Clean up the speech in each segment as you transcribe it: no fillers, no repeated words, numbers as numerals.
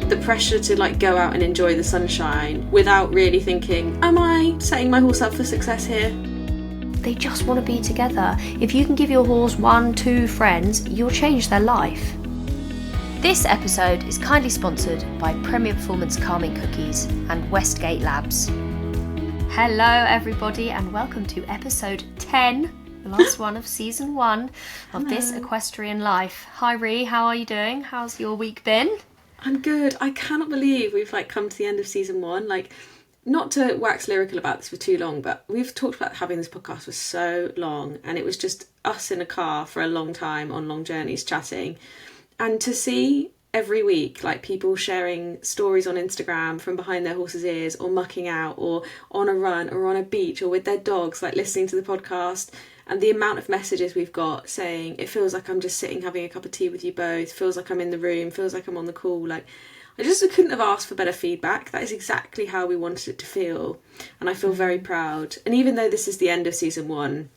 the pressure to like go out and enjoy the sunshine without really thinking, am I setting my horse up for success here? They just want to be together. If you can give your horse 1-2 friends, you'll change their life. This episode is kindly sponsored by Premier Performance Calming Cookies and Westgate Labs. Hello everybody and welcome to episode 10, the last one of season 1 of This Equestrian Life. Hi Rhi, how are you doing? How's your week been? I'm good. I cannot believe we've come to the end of season 1. Not to wax lyrical about this for too long, but we've talked about having this podcast for so long, and it was just us in a car for a long time on long journeys chatting. And to see every week people sharing stories on Instagram from behind their horse's ears, or mucking out, or on a run, or on a beach, or with their dogs, listening to the podcast, and the amount of messages we've got saying it feels like I'm just sitting having a cup of tea with you both, feels like I'm in the room, feels like I'm on the call. I couldn't have asked for better feedback. That is exactly how we wanted it to feel. And I feel very proud. And even though this is the end of season 1,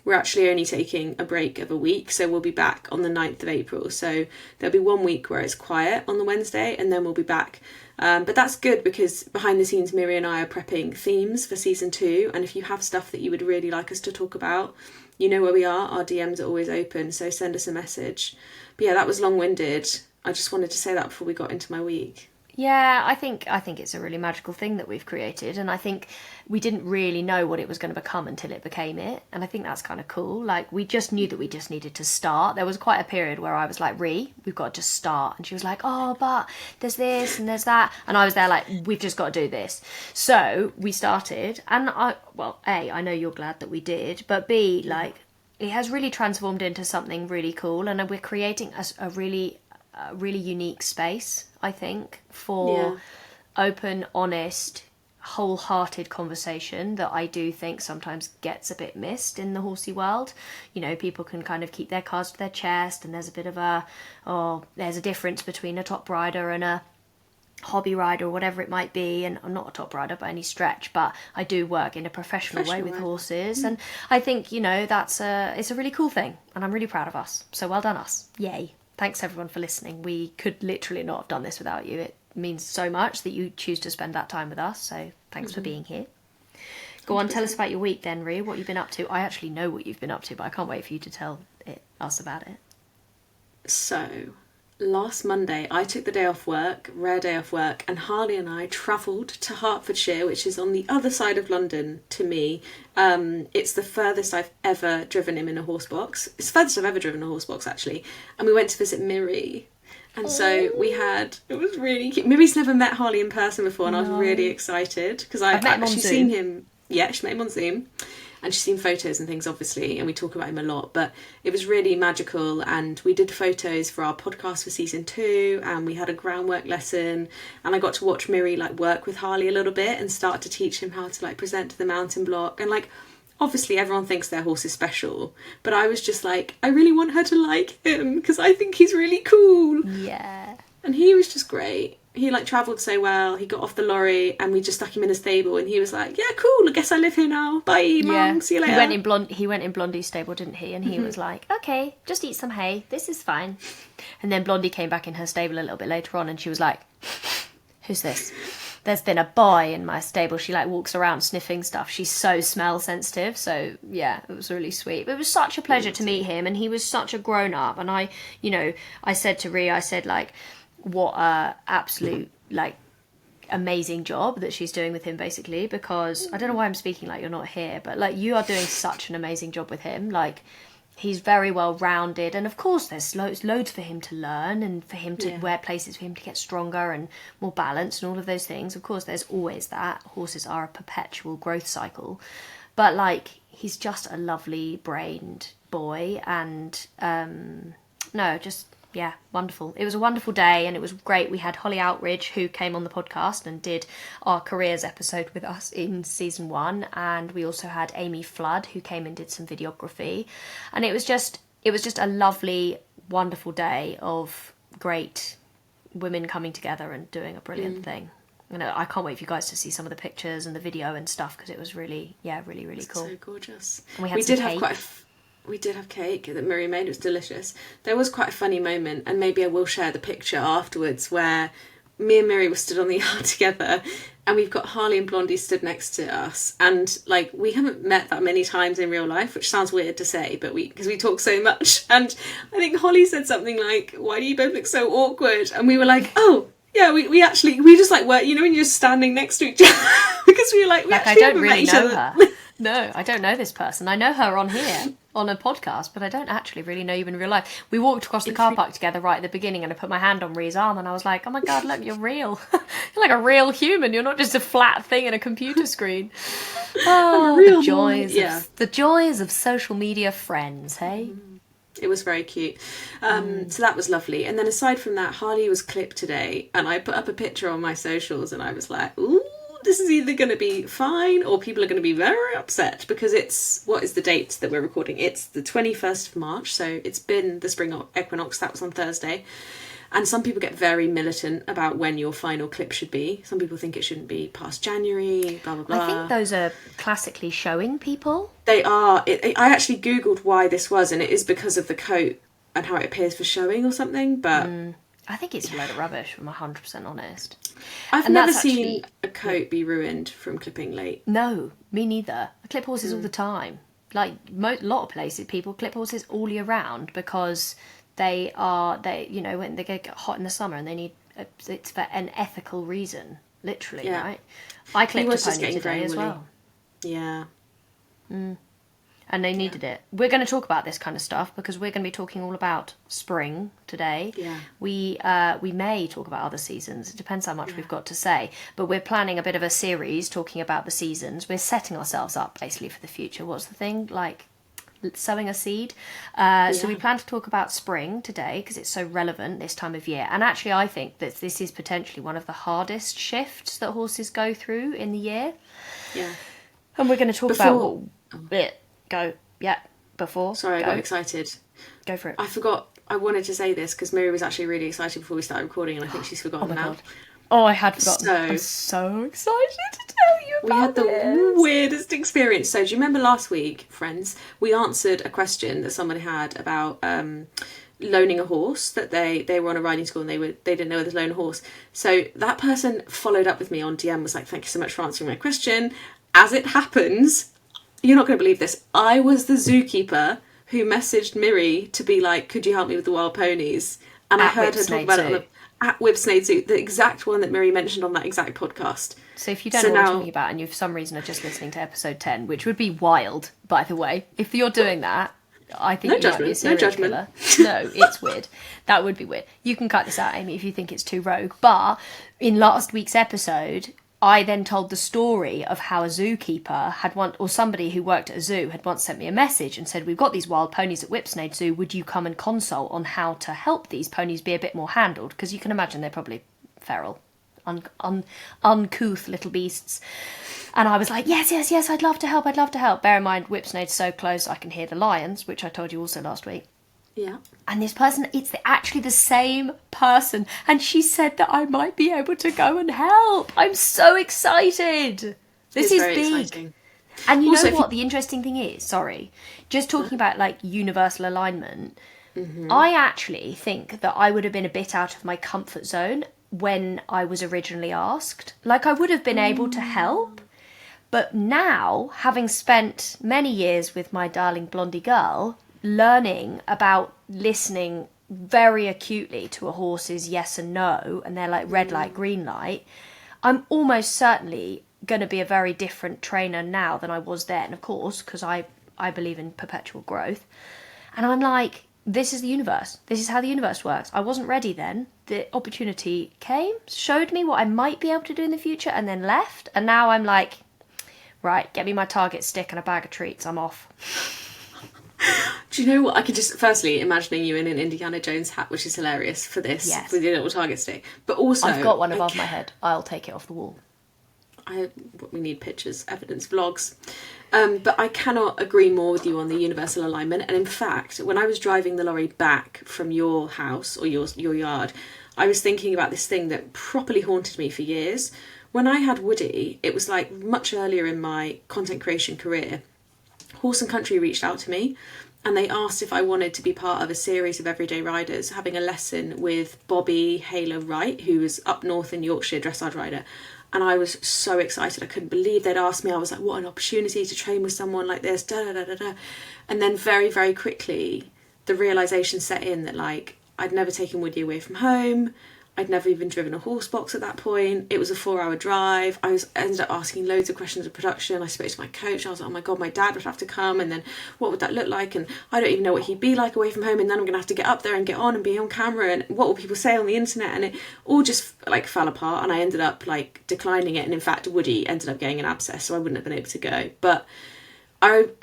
we're actually only taking a break of a week. So we'll be back on the 9th of April. So there'll be 1 week where it's quiet on the Wednesday, and then we'll be back. But that's good because behind the scenes, Miri and I are prepping themes for season 2. And if you have stuff that you would really like us to talk about, you know where we are. Our DMs are always open. So send us a message. But yeah, that was long-winded. I just wanted to say that before we got into my week. Yeah, I think it's a really magical thing that we've created, and I think we didn't really know what it was going to become until it became it, and I think that's kind of cool. We just knew that we just needed to start. There was quite a period where I was like, Rhi, we've got to just start, and she was like, oh, but there's this and there's that, and I was there we've just got to do this. So we started, and I know you're glad that we did, but B, it has really transformed into something really cool, and we're creating a really unique space, I think, for open, honest, wholehearted conversation that I do think sometimes gets a bit missed in the horsey world. You know, people can kind of keep their cards to their chest, and there's a bit of there's a difference between a top rider and a hobby rider or whatever it might be, and I'm not a top rider by any stretch, but I do work in a professional way with horses, and I think, it's a really cool thing, and I'm really proud of us. So well done us. Yay. Thanks everyone for listening. We could literally not have done this without you. It means so much that you choose to spend that time with us. So thanks for being here. Go on, tell us about your week then, Rhi. What you've been up to. I actually know what you've been up to, but I can't wait for you to tell us about it. So, last Monday, I took the day off work, rare day off work, and Harley and I travelled to Hertfordshire, which is on the other side of London to me. It's the furthest I've ever driven him in a horse box. It's the furthest I've ever driven a horse box, actually. And we went to visit Miri. And so it was really cute. Miri's never met Harley in person before, and I was really excited because I've actually seen him. Yeah, she met him on Zoom. And she's seen photos and things, obviously, and we talk about him a lot. But it was really magical, and we did photos for our podcast for season 2, and we had a groundwork lesson, and I got to watch Miri work with Harley a little bit and start to teach him how to present to the mountain block. And obviously everyone thinks their horse is special, but I was just I really want her to like him because I think he's really cool. Yeah. And he was just great. He travelled so well. He got off the lorry and we just stuck him in a stable, and he was like, yeah, cool, I guess I live here now. Bye, Mum. See you later. He went in Blondie's stable, didn't he? And he was like, okay, just eat some hay. This is fine. And then Blondie came back in her stable a little bit later on, and she was like, who's this? There's been a boy in my stable. She walks around sniffing stuff. She's so smell sensitive. So yeah, it was really sweet. But it was such a pleasure to meet him, and he was such a grown up. And I said to Rhi, what a absolute amazing job that she's doing with him, basically, because I don't know why I'm speaking like you're not here, but you are doing such an amazing job with him. He's very well rounded, and of course there's loads for him to learn, and for him to wear places for him to get stronger and more balanced and all of those things. Of course there's always that. Horses are a perpetual growth cycle, but he's just a lovely brained boy, and yeah, wonderful. It was a wonderful day, and it was great. We had Holly Outridge, who came on the podcast and did our careers episode with us in season 1, and we also had Amy Flood, who came and did some videography, and it was just a lovely, wonderful day of great women coming together and doing a brilliant thing. And I can't wait for you guys to see some of the pictures and the video and stuff, because it was really cool. So gorgeous. And we did have We did have cake that Miri made. It was delicious. There was quite a funny moment, and maybe I will share the picture afterwards, where me and Miri were stood on the yard together, and we've got Harley and Blondie stood next to us, and like we haven't met that many times in real life, which sounds weird to say, but because we talk so much. And I think Holly said something like, "Why do you both look so awkward?" And we were like, "Oh yeah, we just like were, you know, when you're standing next to each other," because we were like I don't really know her. No, I don't know this person. I know her on here, on a podcast, but I don't actually really know you in real life. We walked across the car park together right at the beginning, and I put my hand on Rhi's arm, and I was like, oh my God, look, you're real. You're like a real human. You're not just a flat thing in a computer screen. Oh, the joys of social media friends, hey? It was very cute. So that was lovely. And then aside from that, Harley was clipped today, and I put up a picture on my socials, and I was like, ooh, this is either going to be fine or people are going to be very upset, because what is the date that we're recording? It's the 21st of March, so it's been the spring equinox. That was on Thursday. And some people get very militant about when your final clip should be. Some people think it shouldn't be past January, blah, blah, blah. I think those are classically showing people. They are. I actually Googled why this was, and it is because of the coat and how it appears for showing or something, but... I think it's a load of rubbish, if I'm 100% honest. I've never seen a coat be ruined from clipping late. No, me neither. I clip horses all the time. Like, a lot of places, people clip horses all year round because they you know, when they get hot in the summer and they need, it's for an ethical reason, literally, right? I clipped a pony today as well. Yeah. And they needed it. We're going to talk about this kind of stuff because we're going to be talking all about spring today. Yeah. We may talk about other seasons. It depends how much we've got to say. But we're planning a bit of a series talking about the seasons. We're setting ourselves up basically for the future. What's the thing? Like sowing a seed. So we plan to talk about spring today because it's so relevant this time of year. And actually I think that this is potentially one of the hardest shifts that horses go through in the year. Yeah. And we're going to talk about before. Sorry, I got excited. Go for it. I forgot. I wanted to say this because Miri was actually really excited before we started recording, and I think she's forgotten now. God. Oh, I had forgotten. I'm so excited to tell you about We had the weirdest experience. So do you remember last week, friends, we answered a question that somebody had about loaning a horse, that they were on a riding school and they didn't know whether to loan a horse. So that person followed up with me on DM, was like, thank you so much for answering my question. As it happens, you're not going to believe this, I was the zookeeper who messaged Miri to be like, could you help me with the wild ponies? And I heard her talk about it at Whipsnade Zoo, the exact one that Miri mentioned on that exact podcast. So if you don't know what we're talking about and you for some reason are just listening to episode 10, which would be wild, by the way, if you're doing that, I think you might be a serial killer. No, it's weird. That would be weird. You can cut this out, Amy, if you think it's too rogue. But in last week's episode, I then told the story of how a zookeeper had or somebody who worked at a zoo had once sent me a message and said, we've got these wild ponies at Whipsnade Zoo, would you come and consult on how to help these ponies be a bit more handled? Because you can imagine they're probably feral, uncouth little beasts. And I was like, yes, I'd love to help. Bear in mind, Whipsnade's so close I can hear the lions, which I told you also last week. Yeah. And this person, it's actually the same person. And she said that I might be able to go and help. I'm so excited. This is big. Exciting. And you know what the interesting thing is? Sorry. Just talking about like universal alignment. Mm-hmm. I actually think that I would have been a bit out of my comfort zone when I was originally asked. Like I would have been able to help. But now, having spent many years with my darling blondie girl, learning about listening very acutely to a horse's yes and no, and they're like red light, green light, I'm almost certainly going to be a very different trainer now than I was then, of course, because I believe in perpetual growth. And I'm like, this is the universe. This is how the universe works. I wasn't ready then. The opportunity came, showed me what I might be able to do in the future, and then left. And now I'm like, right, get me my target stick and a bag of treats. I'm off. Do you know what? I could just, firstly, imagining you in an Indiana Jones hat, which is hilarious for this, with your little target stick. But also... I've got one above my head. I'll take it off the wall. We need pictures, evidence, vlogs. But I cannot agree more with you on the universal alignment. And in fact, when I was driving the lorry back from your house or your yard, I was thinking about this thing that properly haunted me for years. When I had Woody, it was like much earlier in my content creation career, Horse and Country reached out to me and they asked if I wanted to be part of a series of everyday riders having a lesson with Bobby Hayler Wright, who was up north in Yorkshire, dressage rider. And I was so excited. I couldn't believe they'd asked me. I was like, what an opportunity to train with someone like this, da da da da da. And then very, very quickly, the realisation set in that, like, I'd never taken Woody away from home. I'd never even driven a horse box at that point. It was a 4-hour drive. I ended up asking loads of questions of production. I spoke to my coach. I was like, oh my God, my dad would have to come. And then what would that look like? And I don't even know what he'd be like away from home. And then I'm going to have to get up there and get on and be on camera. And what will people say on the internet? And it all just like fell apart. And I ended up like declining it. And in fact, Woody ended up getting an abscess. So I wouldn't have been able to go. But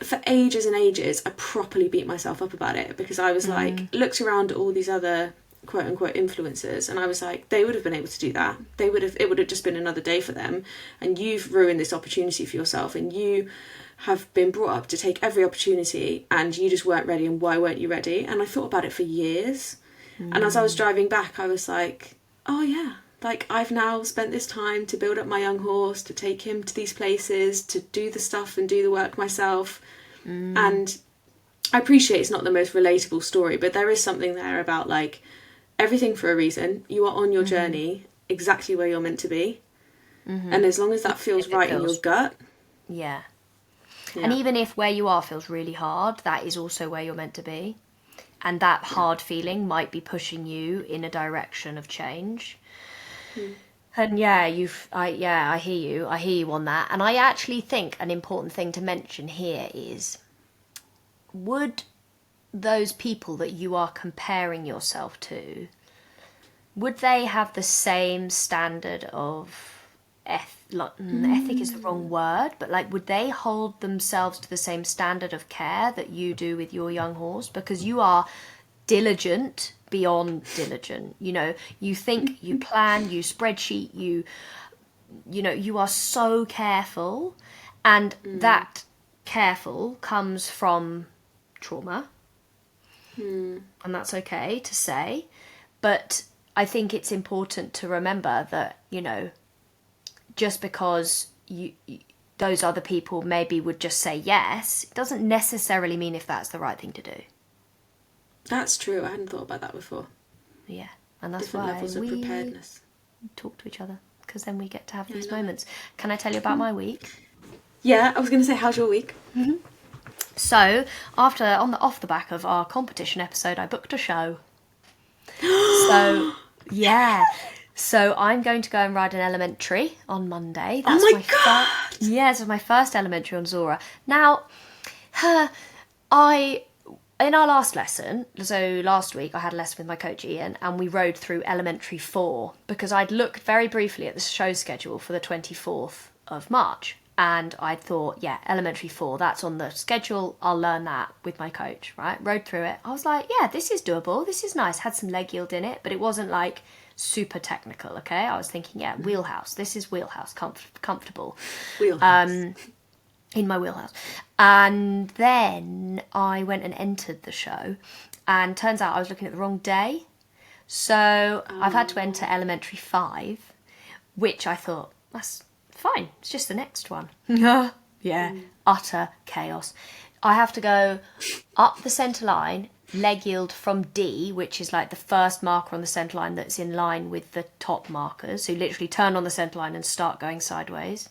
for ages and ages, I properly beat myself up about it, because I was like, looked around at all these other quote unquote influencers, and I was like, they would have been able to do that. It would have just been another day for them, and you've ruined this opportunity for yourself, and you have been brought up to take every opportunity, and you just weren't ready. And why weren't you ready? And I thought about it for years. And as I was driving back, I was like, oh yeah, like I've now spent this time to build up my young horse, to take him to these places, to do the stuff and do the work myself. And I appreciate it's not the most relatable story, but there is something there about like everything for a reason. You are on your journey exactly where you're meant to be. And as long as that feels right in your gut. Yeah. And even if where you are feels really hard, that is also where you're meant to be. And that hard feeling might be pushing you in a direction of change. And I hear you on that. And I actually think an important thing to mention here is, would those people that you are comparing yourself to, would they have the same standard of ethic is the wrong word, but like, would they hold themselves to the same standard of care that you do with your young horse? Because you are diligent beyond diligent. You know, you think, you plan, you spreadsheet, you know, you are so careful, and that careful comes from trauma, and that's okay to say. But I think it's important to remember that, you know, just because you those other people maybe would just say yes, it doesn't necessarily mean if that's the right thing to do. That's true. I hadn't thought about that before. Yeah, and that's Different why levels of preparedness. Talk to each other, because then we get to have these moments. Can I tell you about my week? Yeah, I was going to say, how's your week? So, off the back of our competition episode, I booked a show. So, yeah. So I'm going to go and ride an elementary on Monday. That's oh my God! This is my first elementary on Zora. Now, in our last lesson, so last week I had a lesson with my coach Ian, and we rode through elementary 4, because I'd looked very briefly at the show schedule for the 24th of March. And I thought, yeah, elementary 4, that's on the schedule. I'll learn that with my coach, right? Rode through it. I was like, yeah, this is doable. This is nice. Had some leg yield in it, but it wasn't like super technical, okay? I was thinking, yeah, wheelhouse. This is wheelhouse, comfortable. Wheelhouse. In my wheelhouse. And then I went and entered the show, and turns out I was looking at the wrong day. So I've had to enter elementary 5, which I thought, that's fine, it's just the next one. Utter chaos. I have to go up the centre line, leg yield from D, which is like the first marker on the centre line that's in line with the top markers. So you literally turn on the centre line and start going sideways.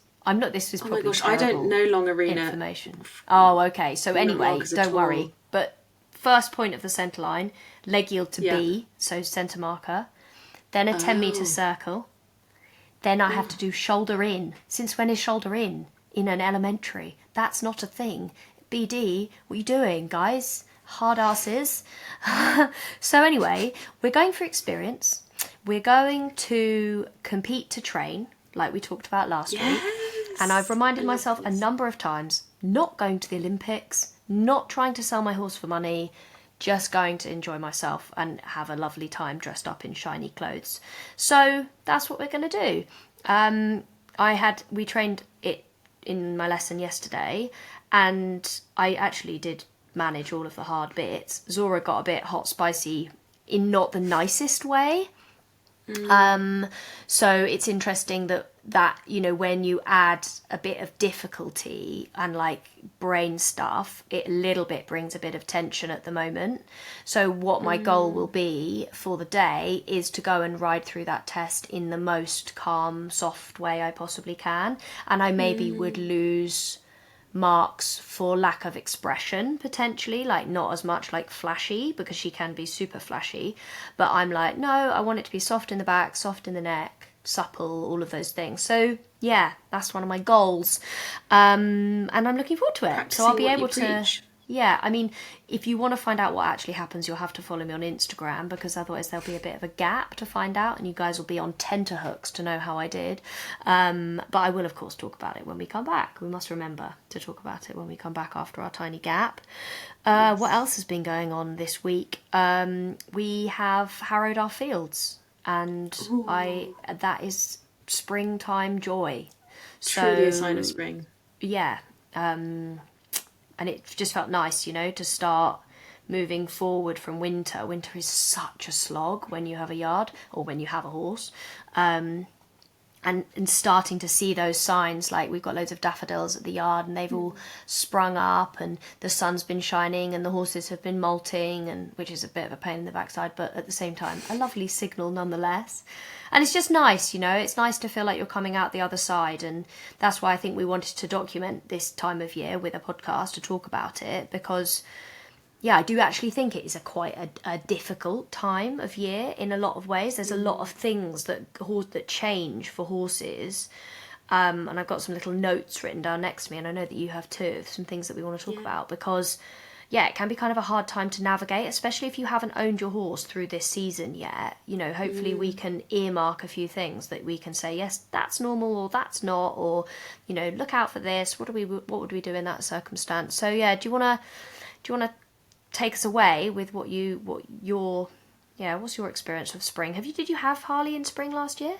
This is probably I don't know long arena information. Oh, okay. So anyway, don't worry. But first point of the centre line, leg yield to B, so centre marker. Then a 10 metre circle. Then I have to do shoulder in. Since when is shoulder in an elementary? That's not a thing. BD, what are you doing, guys? Hard asses. So anyway, we're going for experience. We're going to compete to train, like we talked about last week. And I've reminded myself a number of times, not going to the Olympics, not trying to sell my horse for money, just going to enjoy myself and have a lovely time dressed up in shiny clothes. So that's what we're going to do. We trained it in my lesson yesterday, and I actually did manage all of the hard bits. Zora got a bit hot, spicy in not the nicest way. So it's interesting that you know, when you add a bit of difficulty and like brain stuff, it a little bit brings a bit of tension at the moment. So what my goal will be for the day is to go and ride through that test in the most calm, soft way I possibly can, and I maybe would lose marks for lack of expression potentially, like not as much like flashy, because she can be super flashy, but I'm like, no, I want it to be soft in the back, soft in the neck, supple, all of those things. So yeah, that's one of my goals, and I'm looking forward to it. Practicing So I'll be what able you to preach. yeah, I mean, if you want to find out what actually happens, you'll have to follow me on Instagram, because otherwise there'll be a bit of a gap to find out, and you guys will be on tenterhooks to know how I did. But I will, of course, talk about it when we come back. We must remember to talk about it when we come back after our tiny gap. What else has been going on this week? We have harrowed our fields, and that is springtime joy. Truly a sign of spring. Yeah. And it just felt nice, you know, to start moving forward from winter. Winter is such a slog when you have a yard or when you have a horse. And starting to see those signs, like we've got loads of daffodils at the yard and they've all sprung up and the sun's been shining and the horses have been molting, and which is a bit of a pain in the backside, but at the same time a lovely signal nonetheless. And it's just nice, you know, it's nice to feel like you're coming out the other side, and that's why I think we wanted to document this time of year with a podcast to talk about it, because yeah, I do actually think it is quite a difficult time of year in a lot of ways. There's a lot of things that change for horses, and I've got some little notes written down next to me, and I know that you have too, some things that we want to talk about, because yeah, it can be kind of a hard time to navigate, especially if you haven't owned your horse through this season yet. You know, hopefully we can earmark a few things that we can say, yes, that's normal, or that's not, or, you know, look out for this. What would we do in that circumstance? So yeah, do you want to take us away with what's your experience of spring? Did you have Harley in spring last year?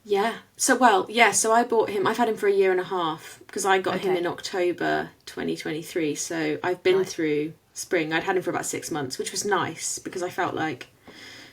Yeah. So I bought him. I've had him for a year and a half, because I got him in October 2023. So I've been through spring. I'd had him for about 6 months, which was nice because I felt like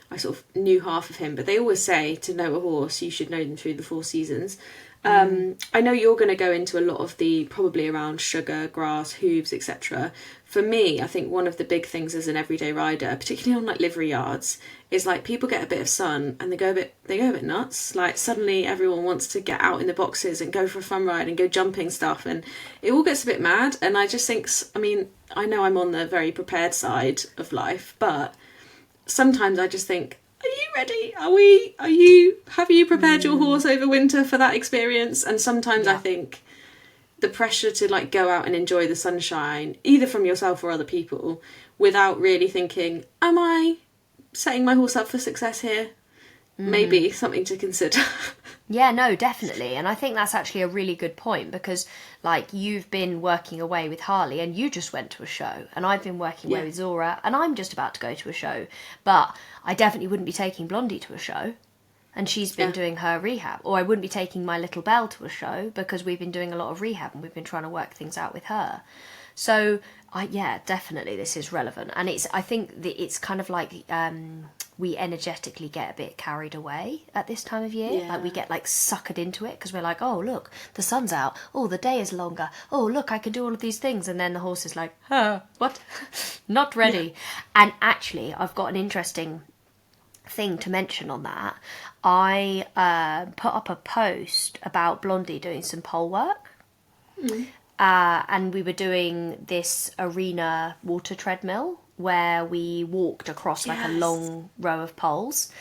I sort of knew half of him. But they always say to know a horse, you should know them through the 4 seasons. I know you're going to go into a lot of the probably around sugar, grass, hooves, etc. For me, I think one of the big things as an everyday rider, particularly on like livery yards, is like people get a bit of sun and they go a bit nuts. Like suddenly everyone wants to get out in the boxes and go for a fun ride and go jumping stuff, and it all gets a bit mad. And I just think, I mean, I know I'm on the very prepared side of life, but sometimes I just think, are you ready? Have you prepared your horse over winter for that experience? And sometimes I think the pressure to like go out and enjoy the sunshine, either from yourself or other people, without really thinking, am I setting my horse up for success here? Maybe something to consider. Yeah, no, definitely. And I think that's actually a really good point, because like you've been working away with Harley and you just went to a show, and I've been working away with Zora and I'm just about to go to a show, but I definitely wouldn't be taking Blondie to a show, and she's been doing her rehab, or I wouldn't be taking my little Belle to a show because we've been doing a lot of rehab and we've been trying to work things out with her. So definitely this is relevant, and I think that it's kind of like we energetically get a bit carried away at this time of year. Like we get like suckered into it because we're like, oh look, the sun's out, oh the day is longer, oh look, I can do all of these things, and then the horse is like, what? Not ready. And actually I've got an interesting thing to mention on that. I put up a post about Blondie doing some pole work. And we were doing this arena water treadmill where we walked across like a long row of poles.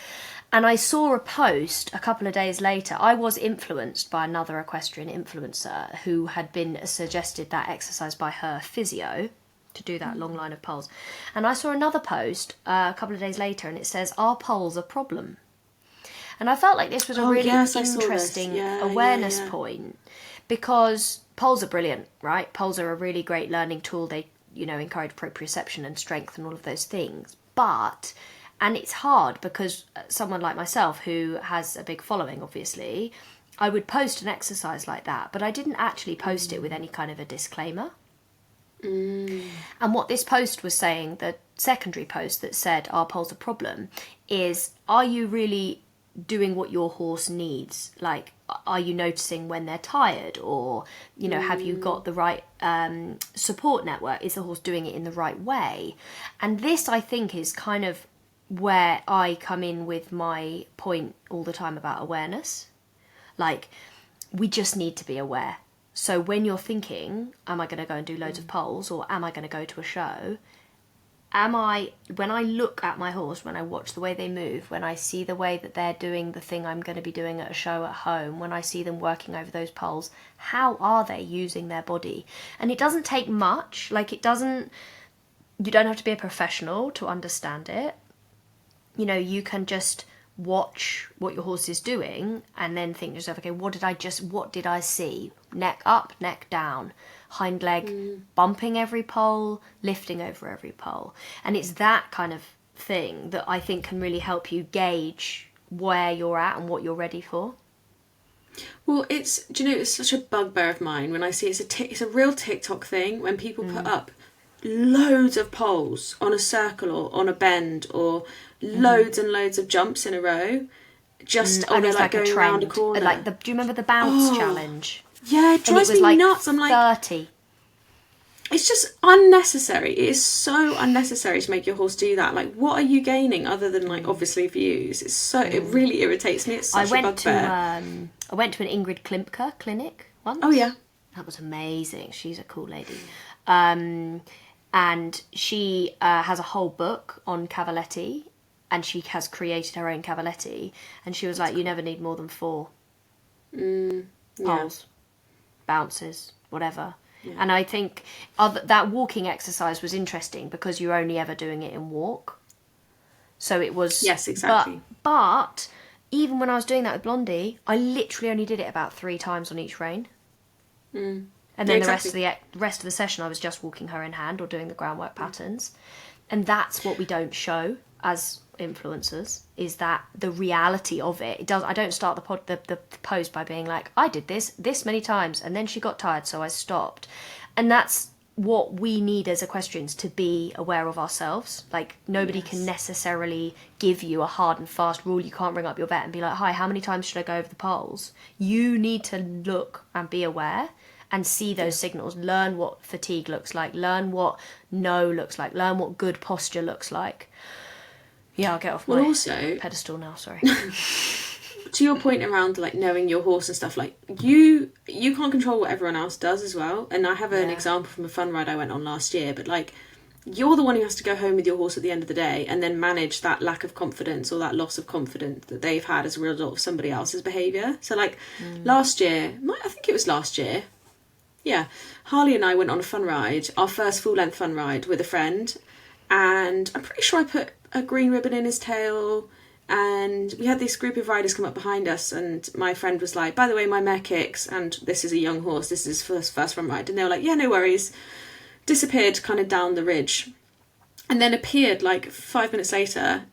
And I saw a post a couple of days later. I was influenced by another equestrian influencer who had been suggested that exercise by her physio to do that long line of poles. And I saw another post a couple of days later, and it says, "Are poles a problem?" And I felt like this was a really interesting awareness point, because poles are brilliant, right? Poles are a really great learning tool. They, you know, encourage proprioception and strength and all of those things. And it's hard because someone like myself who has a big following, obviously, I would post an exercise like that, but I didn't actually post it with any kind of a disclaimer. And what this post was saying, the secondary post that said, "Are poles a problem?" is, are you really doing what your horse needs. Like, are you noticing when they're tired, or, you know, have you got the right support network? Is the horse doing it in the right way? And this, I think, is kind of where I come in with my point all the time about awareness. Like, we just need to be aware. So when you're thinking, am I going to go and do loads of poles, or am I going to go to a show? When I look at my horse, when I watch the way they move, when I see the way that they're doing the thing I'm going to be doing at a show at home, when I see them working over those poles, how are they using their body? And it doesn't take much. Like, you don't have to be a professional to understand it. You know, you can just watch what your horse is doing and then think to yourself, okay, what did I see? Neck up, neck down, hind leg bumping every pole, lifting over every pole. And it's that kind of thing that I think can really help you gauge where you're at and what you're ready for. Well, it's such a bugbear of mine when I see it's a real TikTok thing when people put up loads of poles on a circle or on a bend, or loads and loads of jumps in a row. And they're it's like going a around a trend. corner. Like do you remember the bounce challenge? Yeah, it drives me nuts. I'm like 30. It's just unnecessary. It is so unnecessary to make your horse do that. Like, what are you gaining other than, like, obviously views? It really irritates me. It's such a bugbear. I went to an Ingrid Klimpke clinic once. Oh yeah, that was amazing. She's a cool lady. And she has a whole book on cavaletti, and she has created her own cavaletti. And she was like, you never need more than 4 poles, bounces, whatever. Yeah. And I think that walking exercise was interesting because you're only ever doing it in walk. So it was... Yes, exactly. But even when I was doing that with Blondie, I literally only did it about 3 times on each rein. And then the rest of the session, I was just walking her in hand or doing the groundwork patterns. And that's what we don't show as influencers, is that the reality of it. I don't start the post by being like, I did this many times, and then she got tired, so I stopped. And that's what we need as equestrians, to be aware of ourselves. Like, nobody can necessarily give you a hard and fast rule. You can't ring up your vet and be like, hi, how many times should I go over the poles? You need to look and be aware and see those signals, learn what fatigue looks like, learn what no looks like, learn what good posture looks like. Yeah, I'll get off my pedestal now, sorry. To your point around, like, knowing your horse and stuff, like, you can't control what everyone else does as well. And I have an example from a fun ride I went on last year, but, like, you're the one who has to go home with your horse at the end of the day and then manage that lack of confidence or that loss of confidence that they've had as a result of somebody else's behaviour. So, like, last year, I think it was last year, yeah, Harley and I went on a fun ride, our first full-length fun ride with a friend, and I'm pretty sure I put a green ribbon in his tail, and we had this group of riders come up behind us, and my friend was like, by the way, my mare kicks, and this is a young horse, this is his first fun ride, and they were like, yeah, no worries, disappeared kind of down the ridge, and then appeared like 5 minutes later,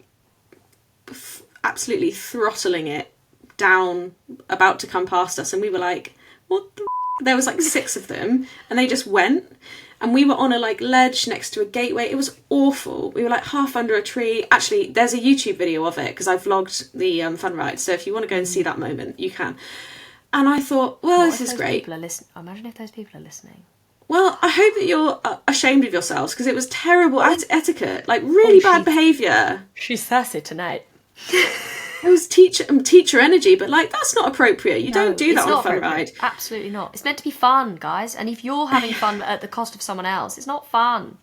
absolutely throttling it down, about to come past us, and we were like, what the there was like 6 of them, and they just went, and we were on a like ledge next to a gateway. It was awful. We were like half under a tree. Actually, there's a YouTube video of it because I vlogged the fun ride, so if you want to go and see that moment, you can. And I thought, well, this is great. Imagine if those people are listening. Well, I hope that you're ashamed of yourselves, because it was terrible etiquette, like really bad behaviour. She's sassy tonight. It was teacher energy, but like, that's not appropriate. You don't do that on a fun ride. Absolutely not. It's meant to be fun, guys. And if you're having fun at the cost of someone else, it's not fun.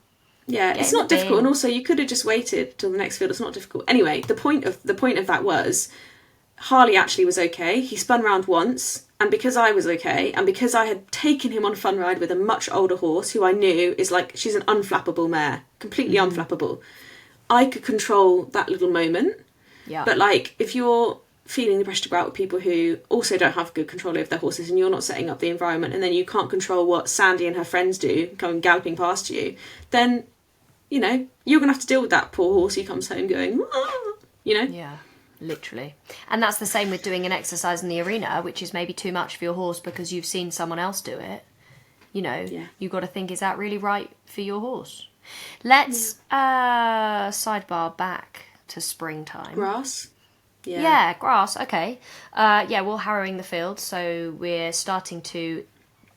Yeah, it's not difficult. And also, you could have just waited till the next field. It's not difficult. Anyway, the point of that was, Harley actually was okay. He spun round once, and because I was okay, and because I had taken him on a fun ride with a much older horse who I knew is like, she's an unflappable mare, completely unflappable, I could control that little moment. Yeah. But like, if you're feeling the pressure to go out with people who also don't have good control over their horses, and you're not setting up the environment, and then you can't control what Sandy and her friends do, coming galloping past you, then, you know, you're going to have to deal with that poor horse who comes home going, ah, you know? Yeah, literally. And that's the same with doing an exercise in the arena, which is maybe too much for your horse because you've seen someone else do it. You know, you've got to think, is that really right for your horse? Let's sidebar back to springtime. Grass? Yeah, grass. Okay. We're harrowing the field, so we're starting to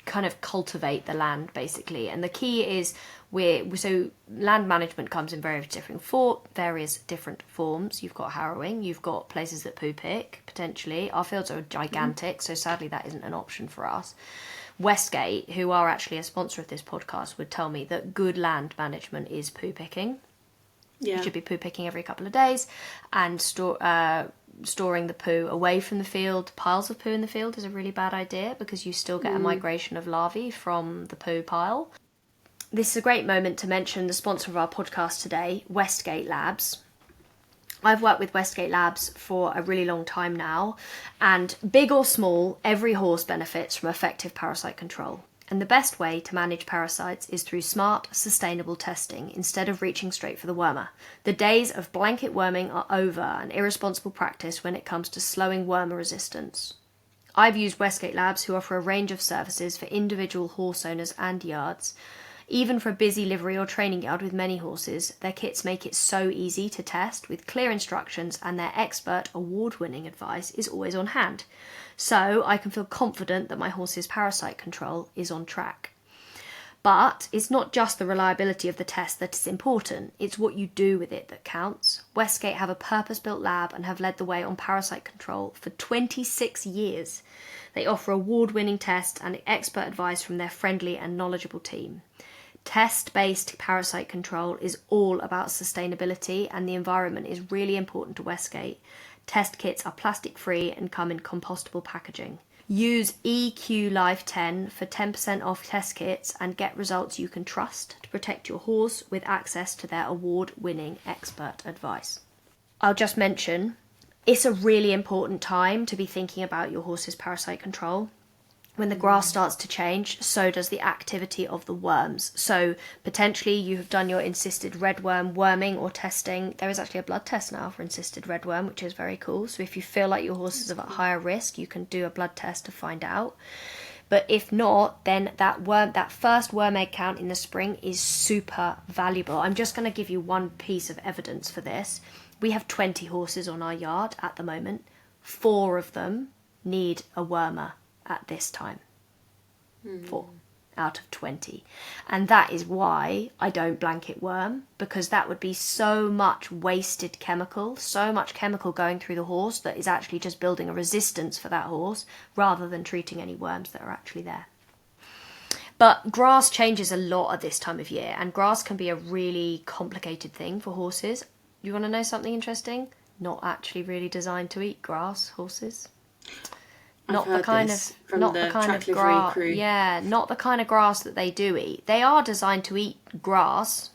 kind of cultivate the land basically, and the key is so land management comes in various different forms. You've got harrowing, you've got places that poo pick potentially. Our fields are gigantic, so sadly that isn't an option for us. Westgate, who are actually a sponsor of this podcast, would tell me that good land management is poo picking. You should be poo picking every couple of days, and storing the poo away from the field. Piles of poo in the field is a really bad idea because you still get a migration of larvae from the poo pile. This is a great moment to mention the sponsor of our podcast today, Westgate Labs. I've worked with Westgate Labs for a really long time now, and big or small, every horse benefits from effective parasite control. And the best way to manage parasites is through smart, sustainable testing instead of reaching straight for the wormer. The days of blanket worming are over, an irresponsible practice when it comes to slowing wormer resistance. I've used Westgate Labs, who offer a range of services for individual horse owners and yards. Even for a busy livery or training yard with many horses, their kits make it so easy to test with clear instructions, and their expert award-winning advice is always on hand. So I can feel confident that my horse's parasite control is on track. But it's not just the reliability of the test that is important, it's what you do with it that counts. Westgate have a purpose-built lab and have led the way on parasite control for 26 years. They offer award-winning tests and expert advice from their friendly and knowledgeable team. Test-based parasite control is all about sustainability, and the environment is really important to Westgate. Test kits are plastic-free and come in compostable packaging. Use EQ Life 10 for 10% off test kits and get results you can trust to protect your horse with access to their award-winning expert advice. I'll just mention, it's a really important time to be thinking about your horse's parasite control. When the grass starts to change, so does the activity of the worms. So potentially you have done your encysted redworm worming or testing. There is actually a blood test now for encysted redworm, which is very cool. So if you feel like your horse is at higher risk, you can do a blood test to find out. But if not, then that first worm egg count in the spring is super valuable. I'm just going to give you one piece of evidence for this. We have 20 horses on our yard at the moment. 4 of them need a wormer at this time. 4 out of 20. And that is why I don't blanket worm, because that would be so much wasted chemical, so much chemical going through the horse that is actually just building a resistance for that horse rather than treating any worms that are actually there. But grass changes a lot at this time of year, and grass can be a really complicated thing for horses. You want to know something interesting? Not actually really designed to eat grass, horses. Not the kind of grass. Yeah, not the kind of grass that they do eat. They are designed to eat grass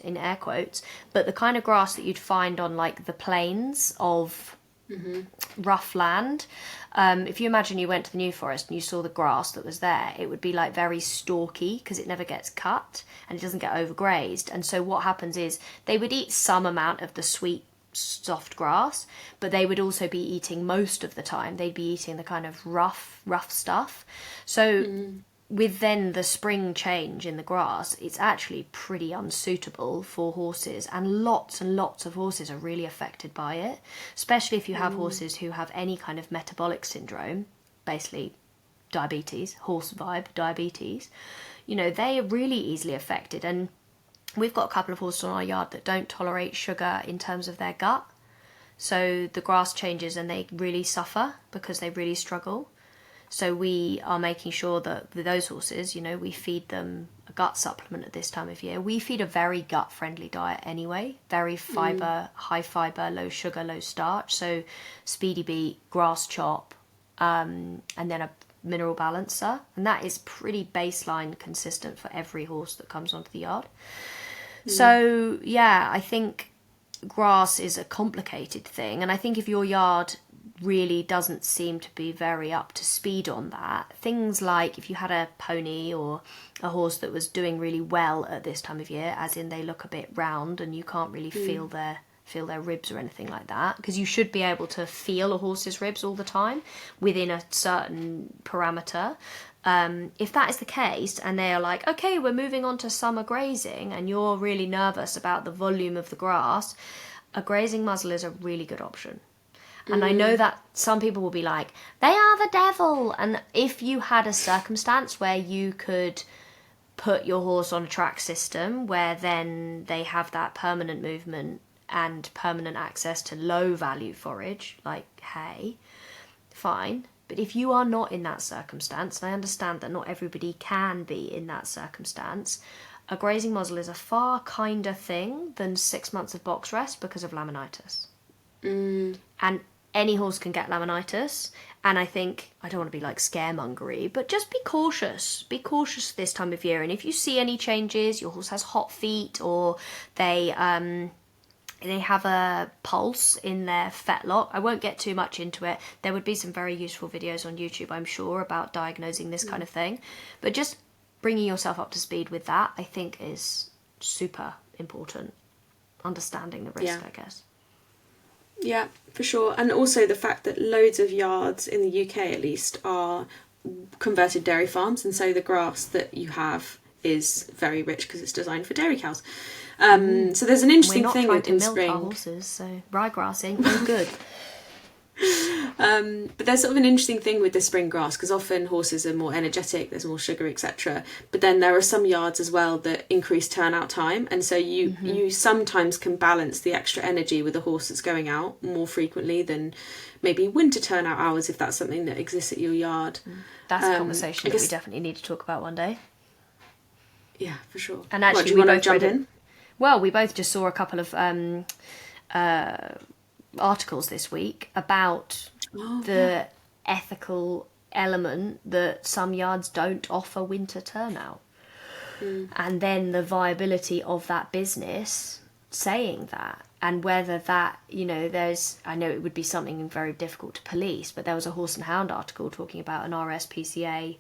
in air quotes, but the kind of grass that you'd find on like the plains of rough land. If you imagine you went to the New Forest and you saw the grass that was there, it would be like very stalky because it never gets cut and it doesn't get overgrazed. And so what happens is they would eat some amount of the sweet soft grass, but they would also be eating most of the time. They'd be eating the kind of rough stuff. So with then the spring change in the grass, it's actually pretty unsuitable for horses, and lots of horses are really affected by it, especially if you have horses who have any kind of metabolic syndrome, basically diabetes, horse vibe diabetes. You know, they are really easily affected. And we've got a couple of horses on our yard that don't tolerate sugar in terms of their gut. So the grass changes and they really suffer because they really struggle. So we are making sure that with those horses, you know, we feed them a gut supplement at this time of year. We feed a very gut-friendly diet anyway. Very fibre, high fibre, low sugar, low starch. So speedy beet, grass chop, and then a mineral balancer. And that is pretty baseline consistent for every horse that comes onto the yard. So, yeah, I think grass is a complicated thing. And I think if your yard really doesn't seem to be very up to speed on that, things like if you had a pony or a horse that was doing really well at this time of year, as in they look a bit round and you can't really feel their ribs or anything like that, because you should be able to feel a horse's ribs all the time within a certain parameter. If that is the case and they are like, okay, we're moving on to summer grazing and you're really nervous about the volume of the grass, a grazing muzzle is a really good option. And I know that some people will be like, they are the devil. And if you had a circumstance where you could put your horse on a track system where then they have that permanent movement and permanent access to low value forage, like hay, fine. But if you are not in that circumstance, and I understand that not everybody can be in that circumstance, a grazing muzzle is a far kinder thing than 6 months of box rest because of laminitis. And any horse can get laminitis, and I think, I don't want to be like scaremongery, but just be cautious. Be cautious this time of year, and if you see any changes, your horse has hot feet, or they have a pulse in their fetlock. I won't get too much into it. There would be some very useful videos on YouTube, I'm sure, about diagnosing this kind of thing. But just bringing yourself up to speed with that, I think, is super important. Understanding the risk, I guess. Yeah, for sure. And also the fact that loads of yards, in the UK at least, are converted dairy farms. And so the grass that you have is very rich because it's designed for dairy cows. So there's an interesting thing in spring. We're not trying to milk our horses, so ryegrass ain't no good. But there's sort of an interesting thing with the spring grass, because often horses are more energetic, there's more sugar, etc. But then there are some yards as well that increase turnout time, and so you sometimes can balance the extra energy with a horse that's going out more frequently than maybe winter turnout hours, if that's something that exists at your yard. That's a conversation that we definitely need to talk about one day. Yeah, for sure. And actually, do you want to jump in? Well, we both just saw a couple of articles this week about the ethical element that some yards don't offer winter turnout. And then the viability of that business saying that, and whether that, you know, I know it would be something very difficult to police, but there was a Horse and Hound article talking about an RSPCA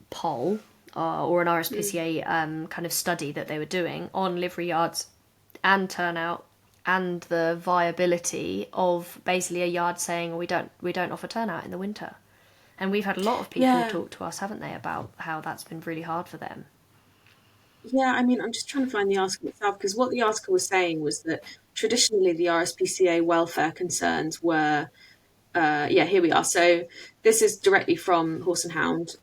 poll or an RSPCA kind of study that they were doing on livery yards and turnout, and the viability of basically a yard saying we don't offer turnout in the winter. And we've had a lot of people talk to us, haven't they, about how that's been really hard for them. Yeah, I mean, I'm just trying to find the article itself, because what the article was saying was that traditionally the RSPCA welfare concerns were, here we are. So this is directly from Horse and Hound.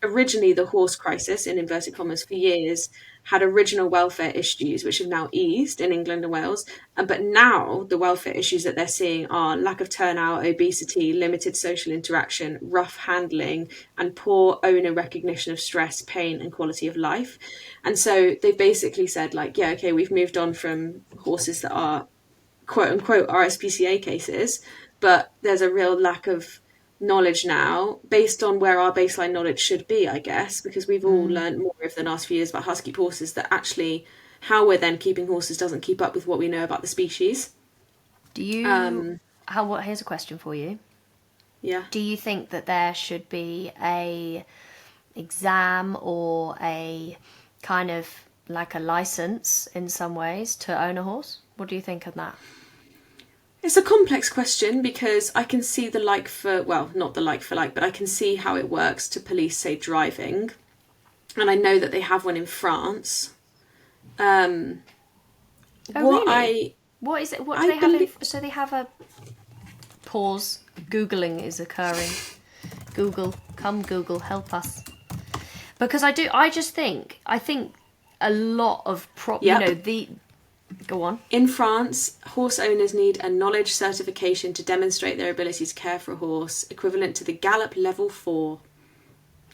Originally, the horse crisis, in inverted commas, for years had original welfare issues, which have now eased in England and Wales. But now the welfare issues that they're seeing are lack of turnout, obesity, limited social interaction, rough handling, and poor owner recognition of stress, pain, and quality of life. And so they basically said, like, yeah, okay, we've moved on from horses that are quote unquote RSPCA cases, but there's a real lack of knowledge now based on where our baseline knowledge should be, I guess, because we've all learned more over the last few years about husky horses, that actually how we're then keeping horses doesn't keep up with what we know about the species. Do you here's a question for you. Yeah. Do you think that there should be a exam or a kind of like a license in some ways to own a horse? What do you think of that? It's a complex question, because I can see not the like for like, but I can see how it works to police, say, driving. And I know that they have one in France. Really? What is it? What do they have? So they have a pause. Googling is occurring. Google, come Google, help us. Because I think a lot of Go on. In France, horse owners need a knowledge certification to demonstrate their ability to care for a horse, equivalent to the Gallop Level 4.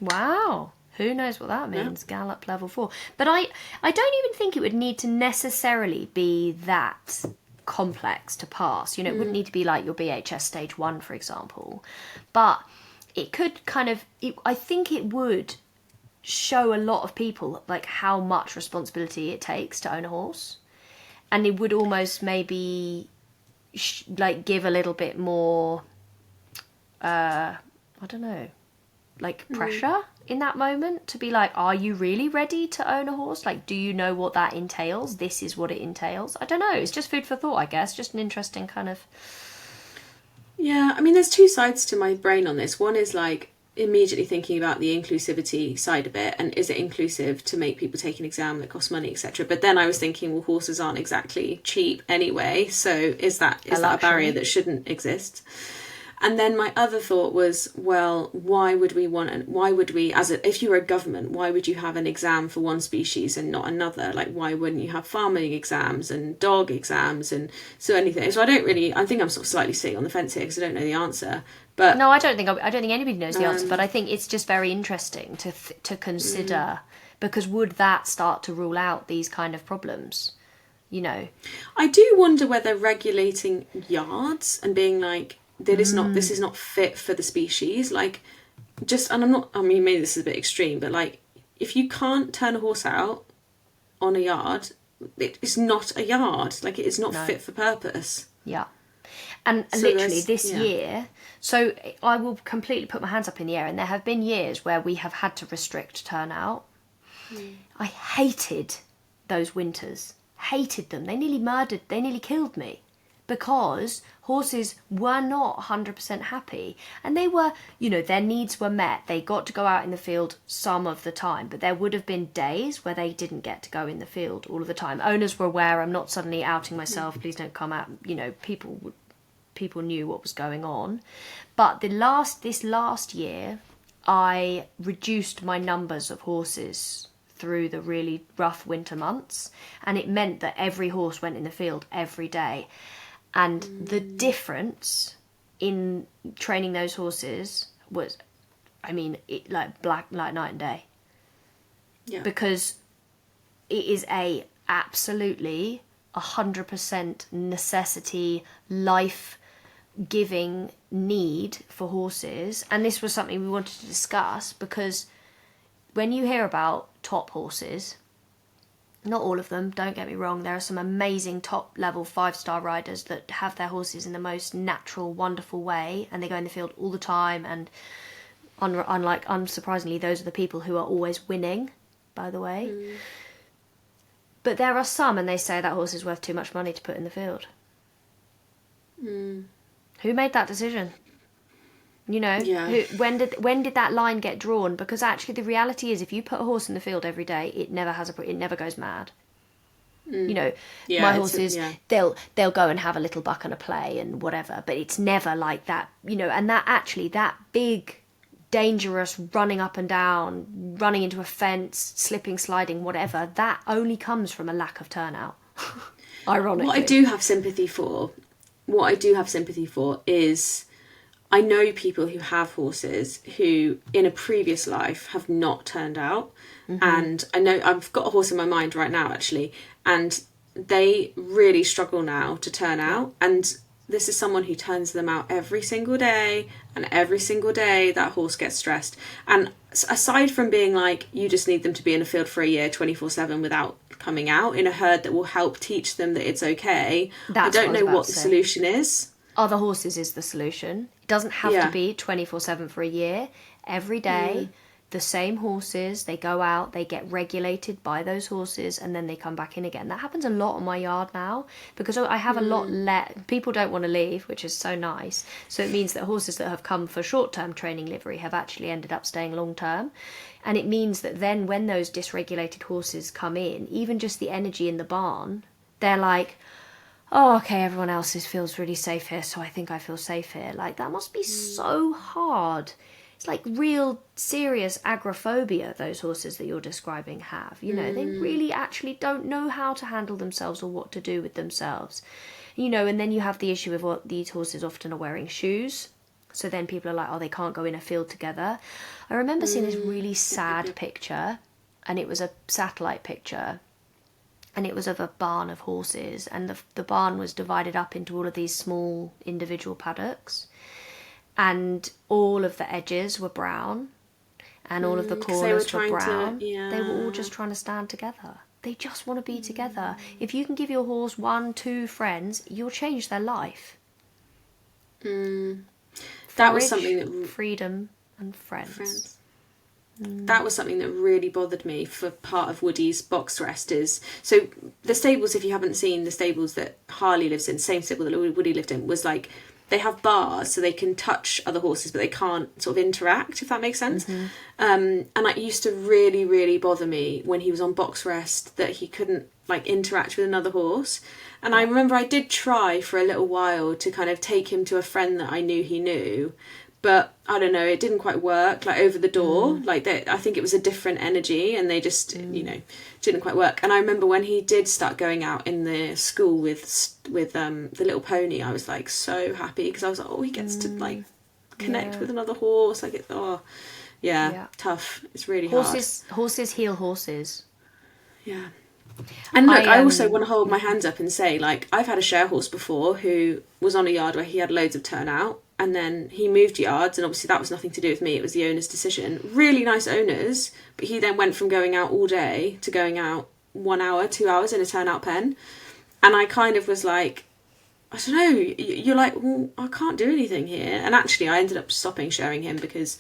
Wow. Who knows what that means, Gallop Level 4. But I don't even think it would need to necessarily be that complex to pass. You know, it wouldn't need to be like your BHS Stage 1, for example. But it could I think it would show a lot of people like how much responsibility it takes to own a horse. And it would almost maybe give a little bit more, I don't know, like pressure in that moment to be like, are you really ready to own a horse? Like, do you know what that entails? This is what it entails. I don't know. It's just food for thought, I guess. Just an interesting kind of... Yeah, I mean, there's two sides to my brain on this. One is like, immediately thinking about the inclusivity side of it, and is it inclusive to make people take an exam that costs money, etc. But then I was thinking, well, horses aren't exactly cheap anyway, so is that a barrier that shouldn't exist? And then my other thought was, well, why would we, if you were a government, why would you have an exam for one species and not another? Like, why wouldn't you have farming exams and dog exams and anything? So I think I'm sort of slightly sitting on the fence here because I don't know the answer. But no, I don't think anybody knows the answer, but I think it's just very interesting to consider, because would that start to rule out these kind of problems? You know, I do wonder whether regulating yards and being like, this is not fit for the species, like, just, and maybe this is a bit extreme, but like, if you can't turn a horse out on a yard, it's not a yard, like, it is not fit for purpose. Yeah. And so literally this year, so I will completely put my hands up in the air, and there have been years where we have had to restrict turnout. I hated those winters, hated them. They nearly killed me, because horses were not 100% happy, and they were, their needs were met. They got to go out in the field some of the time, but there would have been days where they didn't get to go in the field all of the time. Owners were aware. I'm not suddenly outing myself. Please don't come out. People knew what was going on. But this last year, I reduced my numbers of horses through the really rough winter months, and it meant that every horse went in the field every day. And the difference in training those horses was, like night and day. Yeah. Because it is a absolutely 100% necessity, life-giving need for horses. And this was something we wanted to discuss, because when you hear about top horses, not all of them, don't get me wrong, there are some amazing top level 5-star riders that have their horses in the most natural, wonderful way, and they go in the field all the time, and unsurprisingly, those are the people who are always winning, by the way. But there are some, and they say that horse is worth too much money to put in the field. Who made that decision? When did that line get drawn? Because actually the reality is, if you put a horse in the field every day, it never goes mad. My horses, they'll go and have a little buck and a play and whatever, but it's never like that, and that big, dangerous running up and down, running into a fence, slipping, sliding, whatever, that only comes from a lack of turnout. Ironically. What I do have sympathy for is, I know people who have horses who in a previous life have not turned out. And I know I've got a horse in my mind right now, actually, and they really struggle now to turn out. And this is someone who turns them out every single day, and every single day that horse gets stressed. And aside from being like, you just need them to be in a field for a year 24/7 without coming out in a herd that will help teach them that it's okay, I don't know what the solution is. Other horses is the solution. It doesn't have to be 24/7 for a year. Every day, the same horses, they go out, they get regulated by those horses, and then they come back in again. That happens a lot on my yard now, because I have a lot people don't want to leave, which is so nice. So it means that horses that have come for short-term training livery have actually ended up staying long-term. And it means that then when those dysregulated horses come in, even just the energy in the barn, they're like, oh, okay, everyone else feels really safe here, so I think I feel safe here. Like, that must be so hard. It's like real serious agoraphobia those horses that you're describing have. They really actually don't know how to handle themselves or what to do with themselves. And then you have the issue of what these horses often are wearing shoes. So then people are like, oh, they can't go in a field together. I remember seeing this really sad picture, and it was a satellite picture. And it was of a barn of horses, and the barn was divided up into all of these small individual paddocks, and all of the edges were brown, and all of the corners were brown. They were all just trying to stand together. They just want to be together. If you can give your horse 1-2 friends, you'll change their life. That was something that... freedom and friends. That was something that really bothered me for part of Woody's box rest is... So the stables, if you haven't seen the stables that Harley lives in, same stable that Woody lived in, was like they have bars so they can touch other horses, but they can't sort of interact, if that makes sense. And it used to really, really bother me when he was on box rest that he couldn't like interact with another horse. And I remember I did try for a little while to kind of take him to a friend that I knew he knew, but I don't know, it didn't quite work, like over the door. Like I think it was a different energy, and they just, you know, didn't quite work. And I remember when he did start going out in the school with the little pony, I was like so happy, because I was like, oh, he gets to like connect with another horse. Like it's tough. It's really hard. Horses heal horses. Yeah. And look, I also want to hold my hands up and say, like, I've had a share horse before who was on a yard where he had loads of turnout, and then he moved yards, and obviously that was nothing to do with me, it was the owner's decision. Really nice owners, but he then went from going out all day to going out 1 hour, 2 hours in a turnout pen. And I kind of was like, I don't know, you're like, well, I can't do anything here. And actually I ended up stopping sharing him because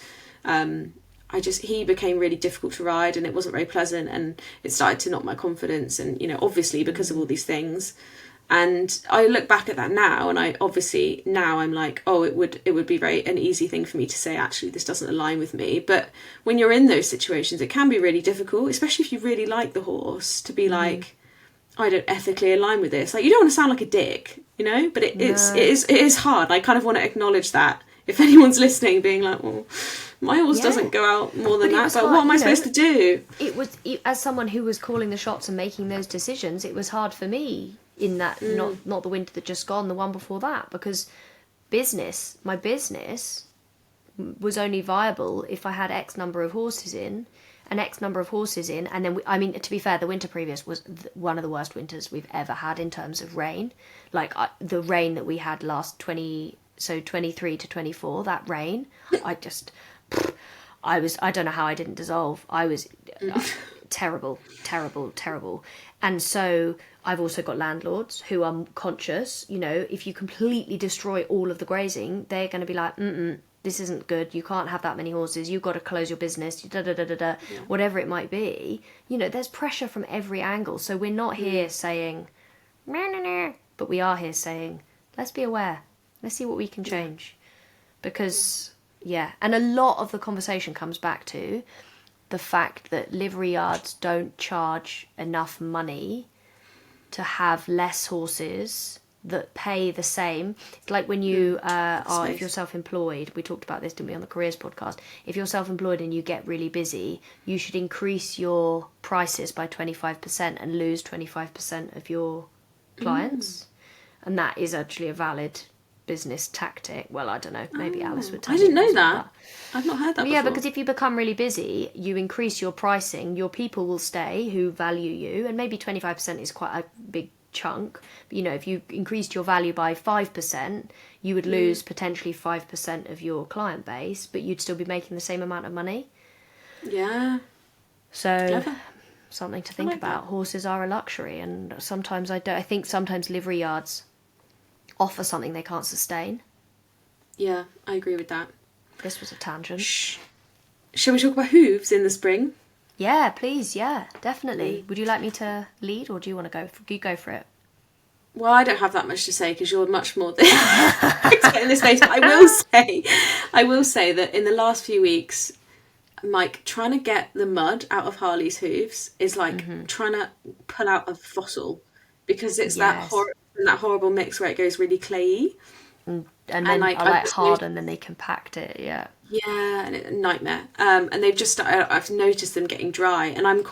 he became really difficult to ride, and it wasn't very pleasant, and it started to knock my confidence, and, you know, obviously because of all these things. And I look back at that now, and I'm like, oh, it would be an easy thing for me to say, actually, this doesn't align with me. But when you're in those situations, it can be really difficult, especially if you really like the horse, to be like, I don't ethically align with this. Like, you don't want to sound like a dick, you know, but it is hard. I kind of want to acknowledge that if anyone's listening, being like, well, my horse doesn't go out more than that, but what am I supposed to do? As someone who was calling the shots and making those decisions, it was hard for me in that, not the winter that just gone, the one before that, because my business was only viable if I had X number of horses in, and then, to be fair, the winter previous was one of the worst winters we've ever had in terms of rain. Like, the rain that we had last 23 to 24, that rain, I don't know how I didn't dissolve. I was terrible. And so I've also got landlords who are conscious, you know, if you completely destroy all of the grazing, they're going to be like, this isn't good, you can't have that many horses, you've got to close your business, whatever it might be. You know, there's pressure from every angle. So we're not here saying, but we are here saying, let's be aware, let's see what we can change. Because, and a lot of the conversation comes back to the fact that livery yards don't charge enough money to have less horses that pay the same. It's like when you if you're self-employed, we talked about this, didn't we, on the careers podcast. If you're self-employed and you get really busy, you should increase your prices by 25% and lose 25% of your clients. And that is actually a valid business tactic. Well, I don't know, maybe Alice would tell I you. didn't know that. I've not heard that before. Yeah, because if you become really busy, you increase your pricing, your people will stay who value you, and maybe 25% is quite a big chunk. But, you know, if you increased your value by 5%, you would lose potentially 5% of your client base, but you'd still be making the same amount of money. Yeah. So Clever. Something to think about. That. Horses are a luxury, and sometimes I think sometimes livery yards offer something they can't sustain. Yeah, I agree with that. This was a tangent. Shall we talk about hooves in the spring? Yeah, please. Yeah, definitely. Would you like me to lead, or do you want to go? You go for it. Well, I don't have that much to say because you're much more in this space. But I will say that in the last few weeks, Mike, trying to get the mud out of Harley's hooves is like trying to pull out a fossil, because it's that horrible mix where it goes really clayey. And then I hard and then they compact it, yeah, and it's a nightmare. And they've just started, I've noticed them getting dry, and I'm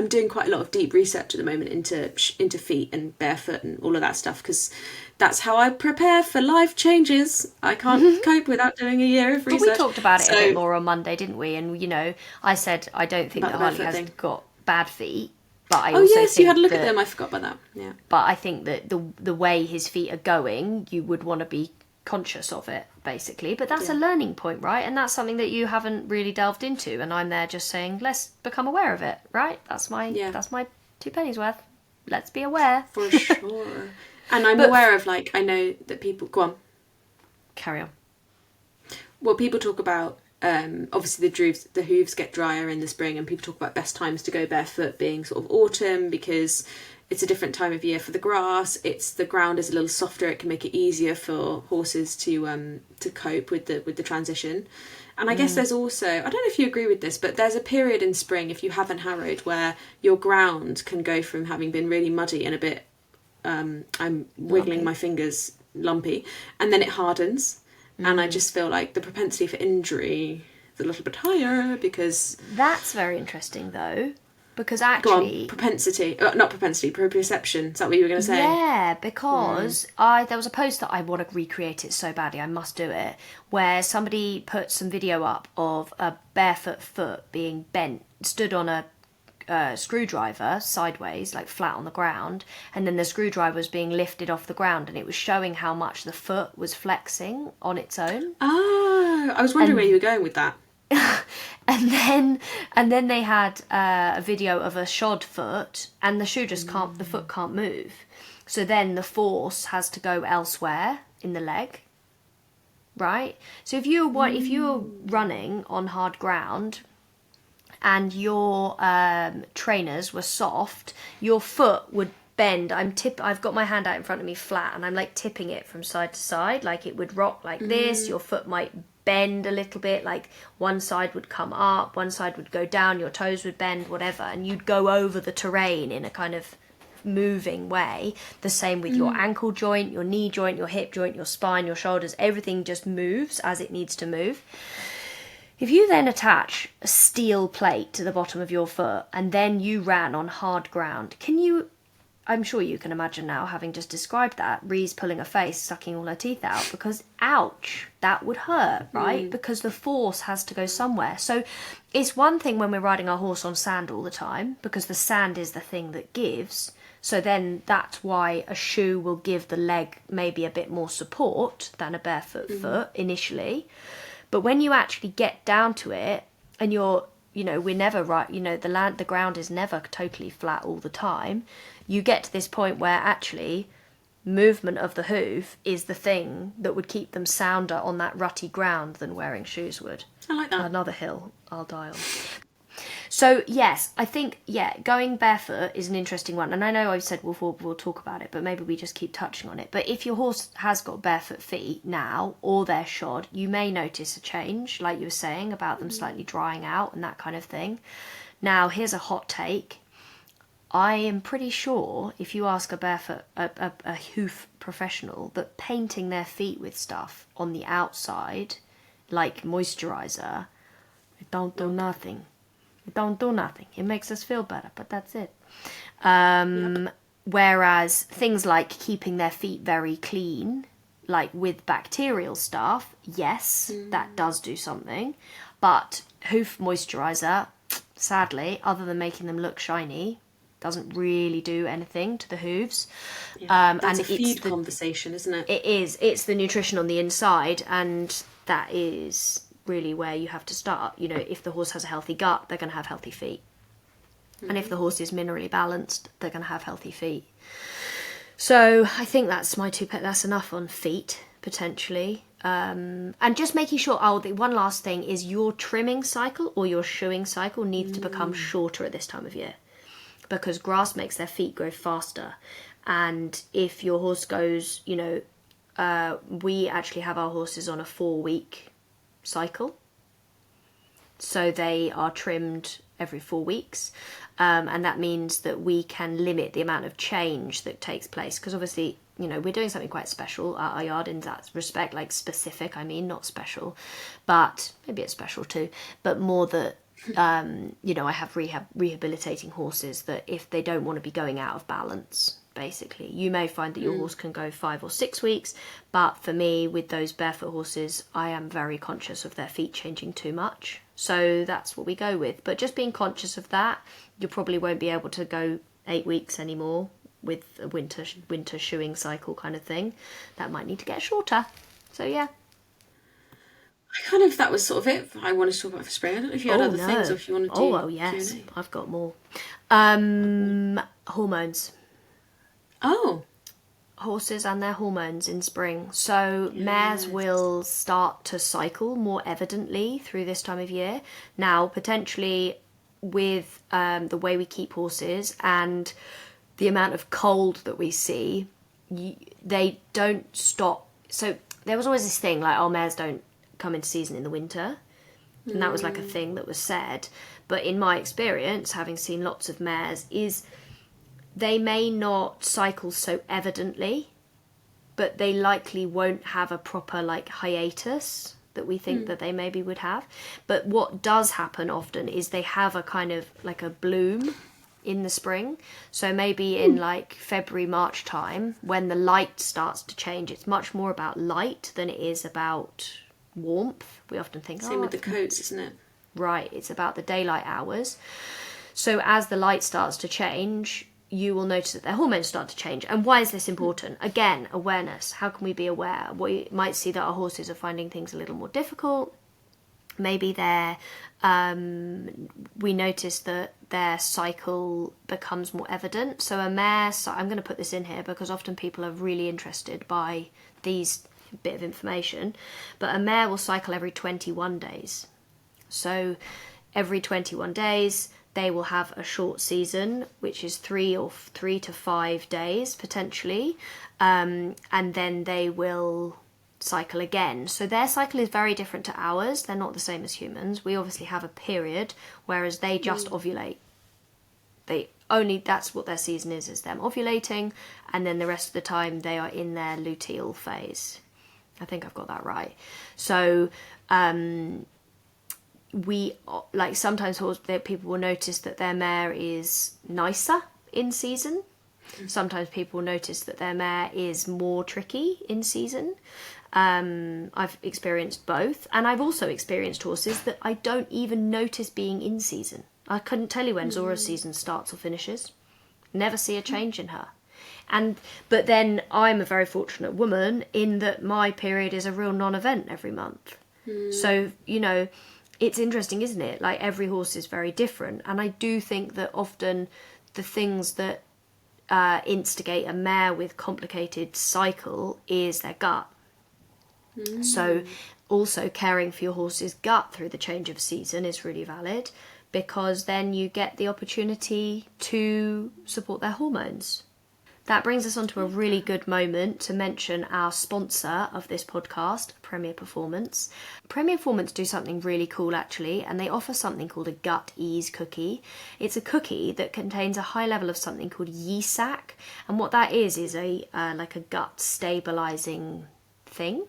doing quite a lot of deep research at the moment into feet and barefoot and all of that stuff, because that's how I prepare for life changes. I can't cope without doing a year of research. But we talked about it a bit more on Monday, didn't we? And, you know, I said I don't think that Harley has got bad feet. But I also think you had a look at them. I forgot about that. Yeah. But I think that the way his feet are going, you would want to be conscious of it, basically. But that's a learning point, right? And that's something that you haven't really delved into. And I'm there just saying, let's become aware of it, right? That's my 2 pennies worth. Let's be aware. For sure. And I'm aware of, like, I know that people... Go on. Carry on. Well, people talk about... obviously the hooves get drier in the spring, and people talk about best times to go barefoot being sort of autumn, because it's a different time of year for the grass. The ground is a little softer. It can make it easier for horses to cope with the transition. And I guess there's also, I don't know if you agree with this, but there's a period in spring, if you haven't harrowed, where your ground can go from having been really muddy and a bit, I'm wiggling lumpy. my fingers, lumpy, and then it hardens. And I just feel like the propensity for injury is a little bit higher because... That's very interesting, though, because Go actually... on, propensity, not propensity, proprioception. Is that what you were going to say? Yeah, because there was a post that I want to recreate it so badly, I must do it, where somebody put some video up of a barefoot foot being bent, stood on a screwdriver sideways, like flat on the ground, and then the screwdriver was being lifted off the ground, and it was showing how much the foot was flexing on its own. Oh, I was wondering where you were going with that. And then they had a video of a shod foot, and the shoe just can't, the foot can't move. So then the force has to go elsewhere in the leg, right? So if you're running on hard ground and your trainers were soft, your foot would bend. I've got my hand out in front of me flat, and I'm like tipping it from side to side, like it would rock like this. Your foot might bend a little bit, like one side would come up, one side would go down, your toes would bend, whatever, and you'd go over the terrain in a kind of moving way. The same with your ankle joint, your knee joint, your hip joint, your spine, your shoulders, everything just moves as it needs to move. If you then attach a steel plate to the bottom of your foot and then you ran on hard ground, I'm sure you can imagine now, having just described that, Rhi's pulling a face, sucking all her teeth out, because ouch, that would hurt, right? Because the force has to go somewhere. So it's one thing when we're riding our horse on sand all the time, because the sand is the thing that gives. So then that's why a shoe will give the leg maybe a bit more support than a barefoot foot initially. But when you actually get down to it, and we're never right, the ground is never totally flat all the time. You get to this point where actually movement of the hoof is the thing that would keep them sounder on that rutty ground than wearing shoes would. I like that. Another hill I'll die on. So yes, I think going barefoot is an interesting one, and I know I've said we'll talk about it, but maybe we just keep touching on it. But if your horse has got barefoot feet now, or they're shod, you may notice a change, like you were saying about them slightly drying out and that kind of thing. Now here's a hot take. I am pretty sure if you ask a hoof professional, that painting their feet with stuff on the outside, like moisturiser, it don't do nothing. It don't do nothing. It makes us feel better, but that's it. Whereas things like keeping their feet very clean, like with bacterial stuff, yes, that does do something. But hoof moisturiser, sadly, other than making them look shiny, doesn't really do anything to the hooves. That's and a feed conversation, isn't it? It is. It's the nutrition on the inside, and that is really where you have to start. If the horse has a healthy gut, they're going to have healthy feet. And if the horse is minerally balanced, they're going to have healthy feet. So I think that's that's enough on feet, potentially. And just making sure, the one last thing is your trimming cycle or your shoeing cycle needs to become shorter at this time of year, because grass makes their feet grow faster. And if your horse goes, we actually have our horses on a 4-week cycle, so they are trimmed every 4 weeks, and that means that we can limit the amount of change that takes place, because obviously we're doing something quite special at our yard in that respect, like specific, not special, but maybe it's special too, but more that I have rehabilitating horses that if they don't want to be going out of balance, basically, you may find that your horse can go 5 or 6 weeks, but for me, with those barefoot horses, I am very conscious of their feet changing too much, so that's what we go with. But just being conscious of that, you probably won't be able to go 8 weeks anymore with a winter shoeing cycle kind of thing. That might need to get shorter. So yeah. That was sort of it I wanted to talk about for spring. I don't know if you had other things, or if you want to do... Oh, yes, Q&A. I've got more. Hormones. Oh. Horses and their hormones in spring. So mares will start to cycle more evidently through this time of year. Now, potentially with the way we keep horses and the amount of cold that we see, they don't stop. So there was always this thing like, oh, mares don't come into season in the winter. And that was like a thing that was said. But in my experience, having seen lots of mares, is they may not cycle so evidently, but they likely won't have a proper like hiatus that we think that they maybe would have. But what does happen often is they have a kind of like a bloom in the spring. So maybe in like February, March time, when the light starts to change, it's much more about light than it is about warmth. We often think same with the coats, isn't it? Right, it's about the daylight hours. So as the light starts to change, you will notice that their hormones start to change. And why is this important? Again, awareness. How can we be aware? We might see that our horses are finding things a little more difficult. Maybe we notice that their cycle becomes more evident. So a mare, I'm going to put this in here because often people are really interested by these bit of information, but a mare will cycle every 21 days. So every 21 days, they will have a short season, which is 3 to 5 days potentially, and then they will cycle again. So their cycle is very different to ours. They're not the same as humans. We obviously have a period, whereas they just ovulate. That's what their season is them ovulating, and then the rest of the time they are in their luteal phase. I think I've got that right. So we like sometimes people will notice that their mare is nicer in season. Sometimes people will notice that their mare is more tricky in season. I've experienced both, and I've also experienced horses that I don't even notice being in season. I couldn't tell you when Zora's season starts or finishes. Never see a change in her. But then I'm a very fortunate woman in that my period is a real non-event every month. So, it's interesting, isn't it? Like every horse is very different. And I do think that often the things that instigate a mare with complicated cycle is their gut. So also caring for your horse's gut through the change of season is really valid, because then you get the opportunity to support their hormones. That brings us on to a really good moment to mention our sponsor of this podcast, Premier Performance. Premier Performance do something really cool actually, and they offer something called a Gut Ease cookie. It's a cookie that contains a high level of something called YESAC, and what that is a like a gut stabilising thing.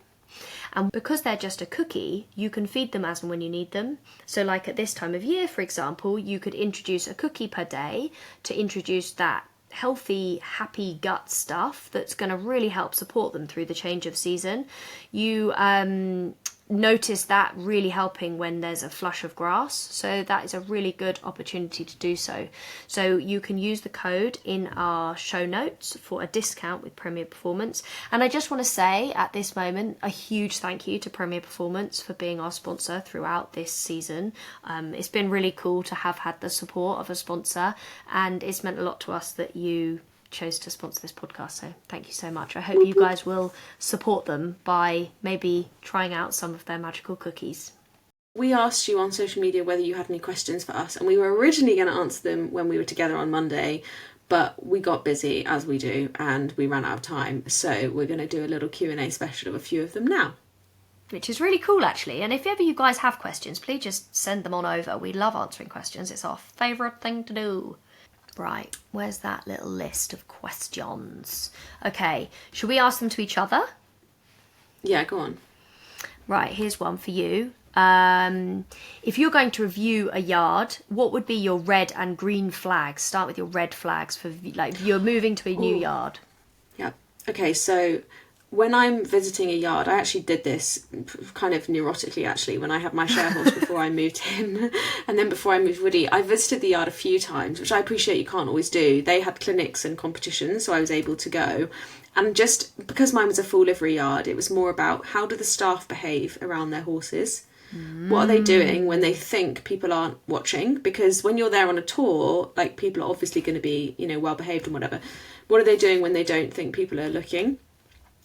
And because they're just a cookie, you can feed them as and when you need them. So like at this time of year, for example, you could introduce a cookie per day to introduce that healthy, happy gut stuff that's going to really help support them through the change of season. You notice that really helping when there's a flush of grass, so that is a really good opportunity to do so. So you can use the code in our show notes for a discount with Premier Performance. And I just want to say at this moment a huge thank you to Premier Performance for being our sponsor throughout this season. It's been really cool to have had the support of a sponsor, and it's meant a lot to us that you chose to sponsor this podcast, so thank you so much. I hope you guys will support them by maybe trying out some of their magical cookies. We asked you on social media whether you had any questions for us, and we were originally going to answer them when we were together on Monday, but we got busy, as we do, and we ran out of time, so we're going to do a little Q&A special of a few of them now. Which is really cool actually, and if ever you guys have questions, please just send them on over. We love answering questions, it's our favourite thing to do. Right, where's that little list of questions? Okay, should we ask them to each other? Yeah, go on. Right, here's one for you. If you're going to review a yard, what would be your red and green flags? Start with your red flags for like you're moving to a new yard. Yeah. Okay, so when I'm visiting a yard, I actually did this kind of neurotically actually when I had my share horse before I moved in, and then before I moved Woody. I visited the yard a few times, which I appreciate you can't always do. They had clinics and competitions, so I was able to go. And just because mine was a full livery yard, it was more about how do the staff behave around their horses? What are they doing when they think people aren't watching? Because when you're there on a tour, like people are obviously going to be, well behaved and whatever. What are they doing when they don't think people are looking?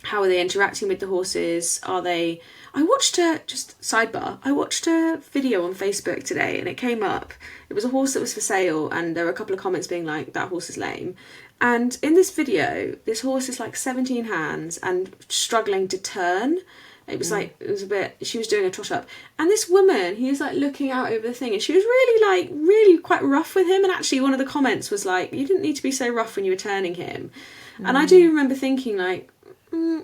How are they interacting with the horses? Are they... I watched I watched a video on Facebook today and it came up. It was a horse that was for sale and there were a couple of comments being like, that horse is lame. And in this video, this horse is like 17 hands and struggling to turn. It was like, it was a bit, she was doing a trot up. And this woman, he was like looking out over the thing and she was really quite rough with him. And actually one of the comments was like, you didn't need to be so rough when you were turning him. And I do remember thinking like,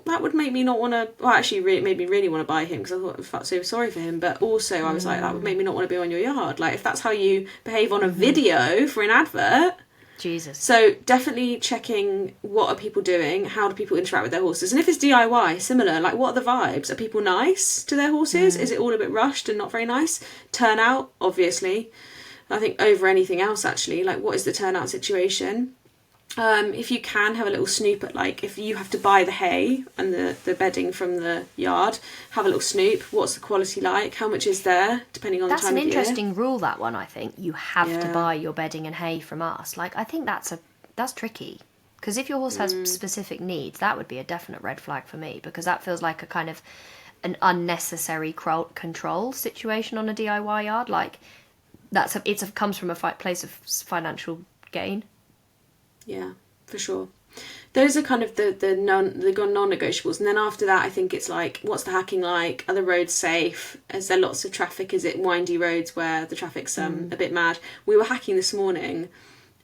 that would make me not want to, well actually it made me really want to buy him because I felt so sorry for him. But also I was like, that would make me not want to be on your yard. Like if that's how you behave on a video for an advert. Jesus. So definitely checking what are people doing, how do people interact with their horses, and if it's DIY, similar, like what are the vibes? Are people nice to their horses? Is it all a bit rushed and not very nice? Turnout, obviously. I think over anything else actually, like what is the turnout situation? If you can have a little snoop at like if you have to buy the hay and the bedding from the yard, have a little snoop. What's the quality like? How much is there? Depending on the time of year. That's an interesting rule, that one, I think. You have to buy your bedding and hay from us. Like, I think that's tricky. Because if your horse has specific needs, that would be a definite red flag for me. Because that feels like a kind of an unnecessary control situation on a DIY yard. Like, it comes from a place of financial gain. Yeah, for sure. Those are kind of the non-negotiables, and then after that I think it's like, what's the hacking like? Are the roads safe? Is there lots of traffic? Is it windy roads where the traffic's a bit mad? We were hacking this morning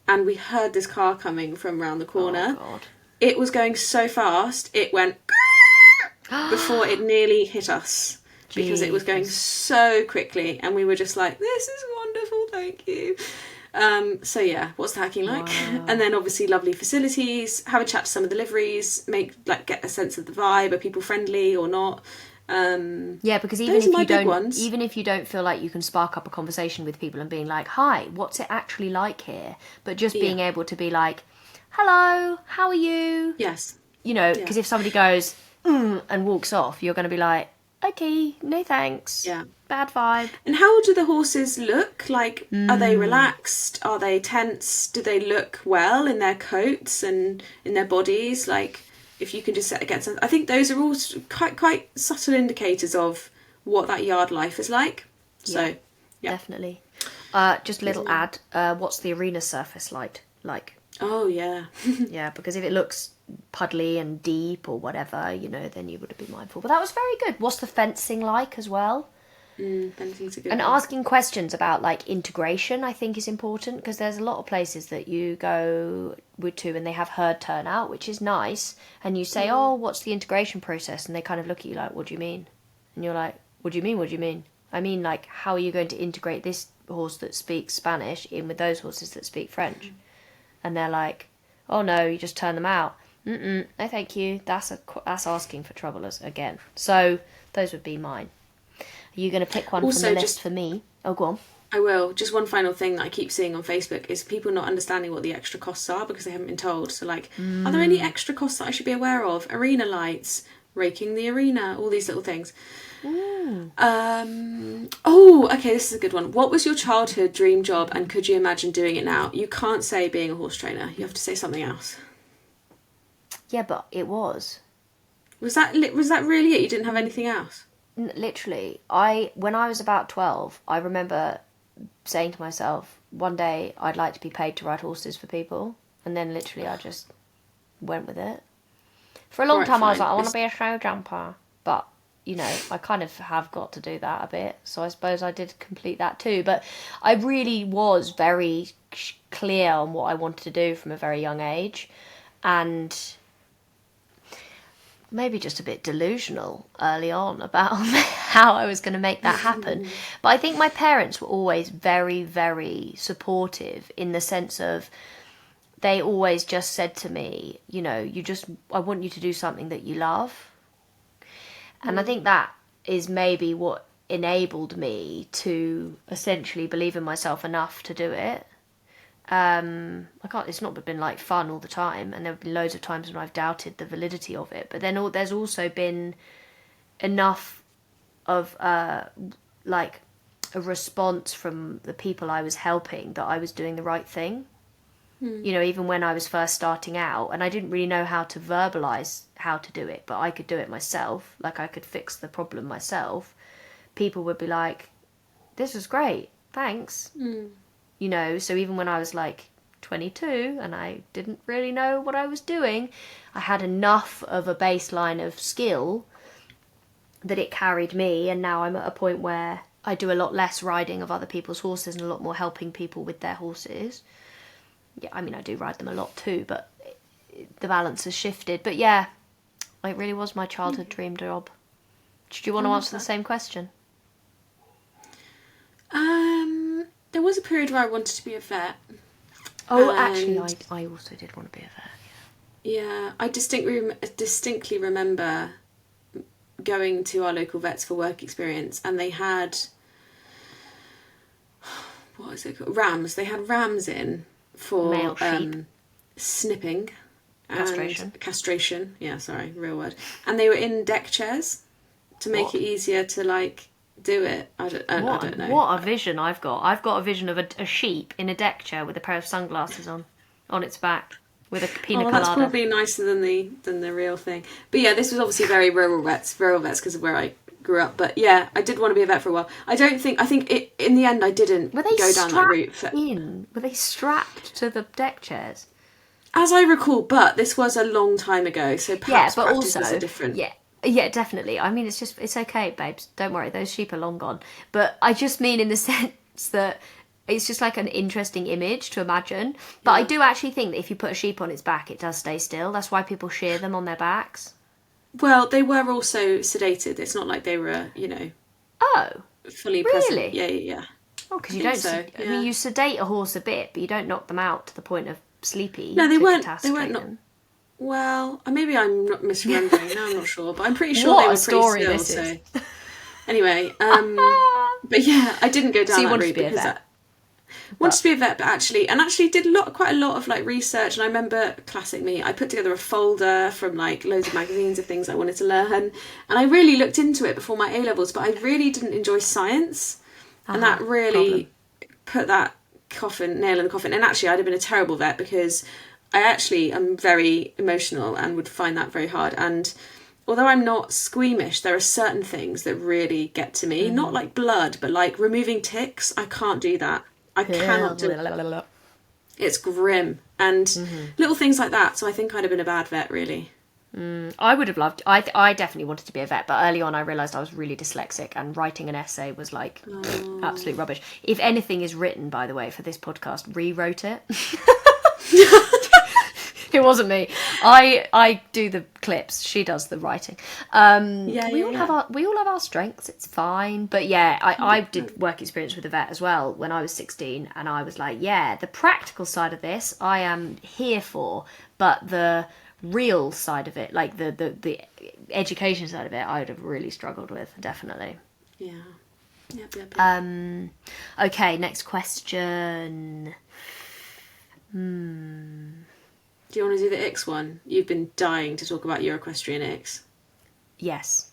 and we heard this car coming from round the corner. Oh, God. It was going so fast it went before it nearly hit us. Because it was going so quickly and we were just like, this is wonderful, thank you. So yeah, what's the hacking like? Wow. And then obviously lovely facilities, have a chat to some of the liveries, get a sense of the vibe, are people friendly or not? Yeah, because even if you don't feel like you can spark up a conversation with people and being like, hi, what's it actually like here? But just being able to be like, hello, how are you? Yes. You know, because if somebody goes and walks off, you're going to be like, okay, no thanks. Yeah. Bad vibe. And how do the horses look? Like, are they relaxed? Are they tense? Do they look well in their coats and in their bodies? Like, if you can just get some... I think those are all quite subtle indicators of what that yard life is like. So, yeah. Definitely. Just a little ad. What's the arena surface like? Oh, yeah. Yeah, because if it looks puddly and deep or whatever, then you would have been mindful. But that was very good. What's the fencing like as well? Fencing's a good and one. Asking questions about like integration, I think, is important, because there's a lot of places that you go to and they have herd turnout, which is nice, and you say, oh, what's the integration process? And they kind of look at you like, what do you mean? And you're like, what do you mean? I mean, like, how are you going to integrate this horse that speaks Spanish in with those horses that speak French? And they're like, oh no, you just turn them out. No thank you, that's asking for trouble again. So those would be mine. Are you going to pick one from the list for me? Oh, go on. I will. Just one final thing that I keep seeing on Facebook is people not understanding what the extra costs are because they haven't been told. So, like, are there any extra costs that I should be aware of? Arena lights, raking the arena, all these little things. Okay, this is a good one. What was your childhood dream job and could you imagine doing it now? You can't say being a horse trainer. You have to say something else. Yeah, but it was. Was that really it? You didn't have anything else? Literally, when I was about 12, I remember saying to myself, one day I'd like to be paid to ride horses for people, and then literally I just went with it. For a long time I was like, I want to be a show jumper, but I kind of have got to do that a bit, so I suppose I did complete that too. But I really was very clear on what I wanted to do from a very young age, and maybe just a bit delusional early on about how I was going to make that happen. But I think my parents were always very, very supportive, in the sense of they always just said to me, I want you to do something that you love. And I think that is maybe what enabled me to essentially believe in myself enough to do it. It's not been like fun all the time, and there have been loads of times when I've doubted the validity of it, but then there's also been enough of like a response from the people I was helping that I was doing the right thing. You know, even when I was first starting out, and I didn't really know how to verbalise how to do it, but I could do it myself, like I could fix the problem myself. People would be like, this was great, thanks. You know, so even when I was like 22 and I didn't really know what I was doing, I had enough of a baseline of skill that it carried me, and now I'm at a point where I do a lot less riding of other people's horses and a lot more helping people with their horses. Yeah, I mean, I do ride them a lot too, but the balance has shifted. But yeah, it really was my childhood dream job. Did you want to answer the same question? There was a period where I wanted to be a vet. Oh, actually, I also did want to be a vet. Yeah, I distinctly remember going to our local vets for work experience, and they had, what is it called? Rams. They had rams in for Male sheep. Snipping. Castration. Castration. Yeah, sorry, real word. And they were in deck chairs to make it easier to like do it. I don't know. What a vision I've got. I've got a vision of a sheep in a deck chair with a pair of sunglasses on its back with a pina colada. That's probably nicer than the real thing. But yeah, this was obviously very rural vets because of where I grew up. But yeah, I did want to be a vet for a while. I think in the end I didn't go down that route. Were they strapped to the deck chairs? As I recall, but this was a long time ago, so perhaps practices are different. Yeah, definitely. I mean, it's okay, babes. Don't worry, those sheep are long gone. But I just mean in the sense that it's just like an interesting image to imagine. But I do actually think that if you put a sheep on its back, it does stay still. That's why people shear them on their backs. Well, they were also sedated. It's not like they were, fully present. Yeah. Oh, because you don't. I mean, you sedate a horse a bit, but you don't knock them out to the point of sleepy. No, they weren't. Well, maybe I'm not misremembering. Now I'm not sure, but I'm pretty sure they were pretty still. So anyway, but yeah, I didn't go down that route because I wanted to be a vet, but actually did quite a lot of like research. And I remember, classic me, I put together a folder from like loads of magazines of things I wanted to learn, and I really looked into it before my A levels. But I really didn't enjoy science, and that really put that nail in the coffin. And actually, I'd have been a terrible vet because I actually am very emotional and would find that very hard. And although I'm not squeamish, there are certain things that really get to me. Not like blood, but like removing ticks. I can't do that. I cannot do it. It's grim. And little things like that. So I think I'd have been a bad vet, really. I would have loved... I definitely wanted to be a vet, but early on I realised I was really dyslexic and writing an essay was like absolute rubbish. If anything is written, by the way, for this podcast, rewrote it. It wasn't me. I do the clips. She does the writing. We all have our strengths. It's fine. But yeah, I did work experience with a vet as well when I was 16, and I was like, yeah, the practical side of this I am here for, but the real side of it, like the education side of it, I would have really struggled with, definitely. Yeah. Yep. Okay, next question. Do you want to do the Ix one? You've been dying to talk about your equestrian Ix. Yes.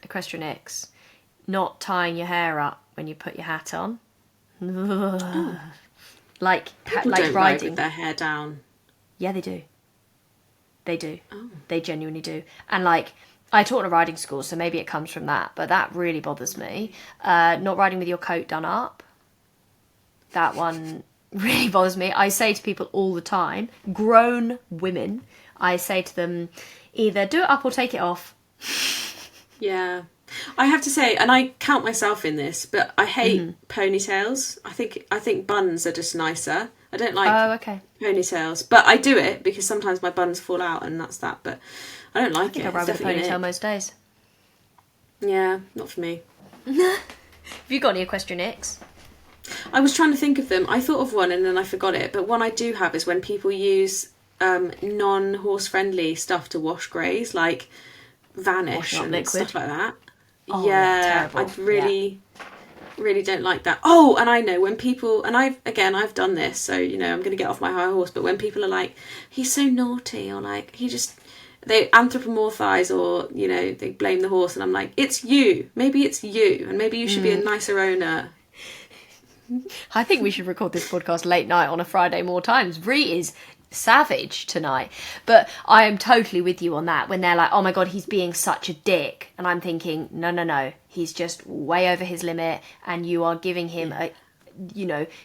Equestrian Ix. Not tying your hair up when you put your hat on. Like People like don't riding ride with their hair down. Yeah, they do. They do. Oh. They genuinely do. And like, I taught in a riding school, so maybe it comes from that, but that really bothers me. Not riding with your coat done up. That one really bothers me. I say to people all the time, grown women, I say to them, either do it up or take it off. Yeah. I have to say, and I count myself in this, but I hate ponytails. I think buns are just nicer. I don't like ponytails, but I do it because sometimes my buns fall out and that's that, but I don't like it. I ride with a ponytail most days. Yeah, not for me. Have you got any equestrian Ix? I was trying to think of them. I thought of one and then I forgot it, but one I do have is when people use non-horse friendly stuff to wash greys, like Vanish and liquid. Stuff like that. Oh, yeah, I really don't like that. Oh, and I know when people, and I've done this, so I'm going to get off my high horse, but when people are like, he's so naughty, or like they anthropomorphize, or they blame the horse, and I'm like, it's you, maybe it's you, and maybe you should be a nicer owner. I think we should record this podcast late night on a Friday more times. Rhi is savage tonight. But I am totally with you on that when they're like, oh my God, he's being such a dick. And I'm thinking, no. He's just way over his limit and you are giving him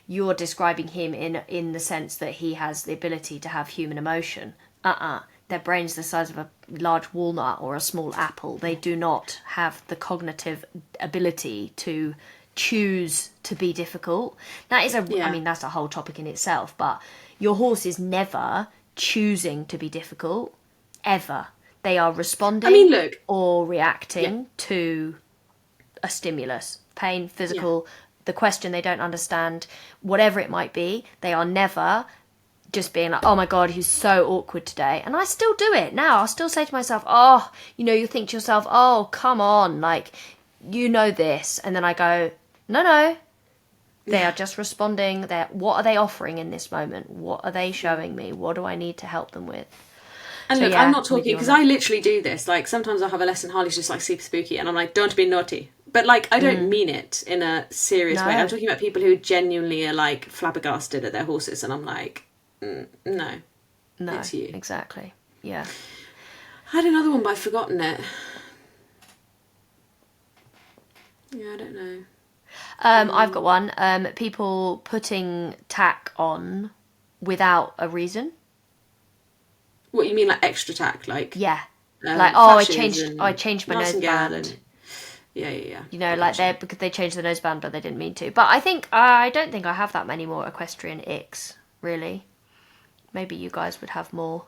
you're describing him in the sense that he has the ability to have human emotion. Their brain's the size of a large walnut or a small apple. They do not have the cognitive ability to choose to be difficult. That is I mean, that's a whole topic in itself, but your horse is never choosing to be difficult, ever. They are responding or reacting to a stimulus, pain, physical, the question they don't understand, whatever it might be. They are never just being like, oh my God, he's so awkward today. And I still do it now. I'll still say to myself, you think to yourself, oh, come on, like, this. And then I go, no. They are just responding. What are they offering in this moment? What are they showing me? What do I need to help them with? And look, I'm not talking, because I literally do this. Like, sometimes I'll have a lesson, Harley's just like super spooky, and I'm like, don't be naughty. But like, I don't mean it in a serious way. I'm talking about people who genuinely are like flabbergasted at their horses, and I'm like, no, it's you. Exactly. Yeah. I had another one, but I've forgotten it. Yeah, I don't know. I've got one. People putting tack on without a reason. What, you mean like extra tack? Like, yeah. I changed my noseband. Yeah. Like because they changed the noseband, but they didn't mean to. But I don't think I have that many more equestrian icks, really. Maybe you guys would have more.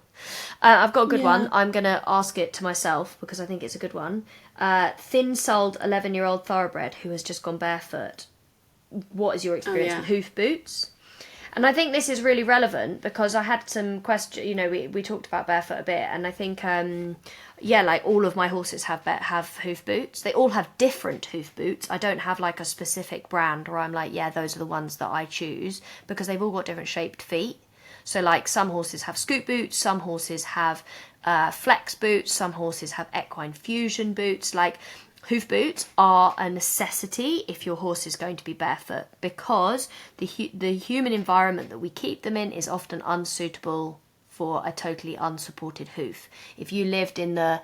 I've got a good one. I'm going to ask it to myself because I think it's a good one. Thin-soled 11-year-old thoroughbred who has just gone barefoot. What is your experience with hoof boots? And I think this is really relevant because I had some questions. We talked about barefoot a bit, and I think like all of my horses have hoof boots. They all have different hoof boots. I don't have like a specific brand where I'm like, those are the ones that I choose, because they've all got different shaped feet. So like some horses have scoop boots, some horses have flex boots, some horses have equine fusion boots. Like, hoof boots are a necessity if your horse is going to be barefoot, because the human environment that we keep them in is often unsuitable for a totally unsupported hoof. If you lived in the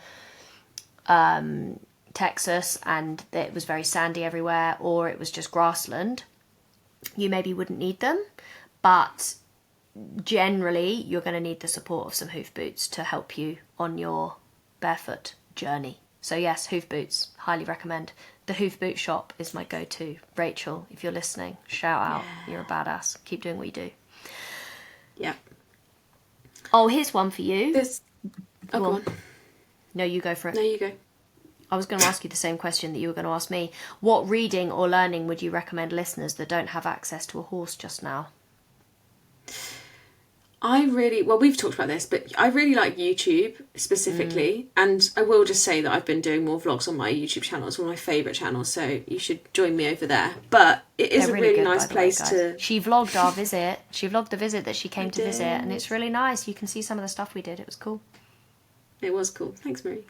Texas and it was very sandy everywhere, or it was just grassland, you maybe wouldn't need them, but generally you're going to need the support of some hoof boots to help you on your barefoot journey. So yes, hoof boots, highly recommend. The hoof boot shop is my go-to. Rachel, if you're listening, shout out. You're a badass. Keep doing what you do. Yeah. Oh, here's one for you. Go on. No, you go for it. No, you go. I was going to ask you the same question that you were going to ask me. What reading or learning would you recommend listeners that don't have access to a horse just now? We've talked about this, but I really like YouTube specifically, and I will just say that I've been doing more vlogs on my YouTube channel. It's one of my favourite channels, so you should join me over there. But it is a really good, nice place to... She vlogged our visit. She vlogged the visit that she came to visit, and it's really nice. You can see some of the stuff we did. It was cool. It was cool. Thanks, Miri.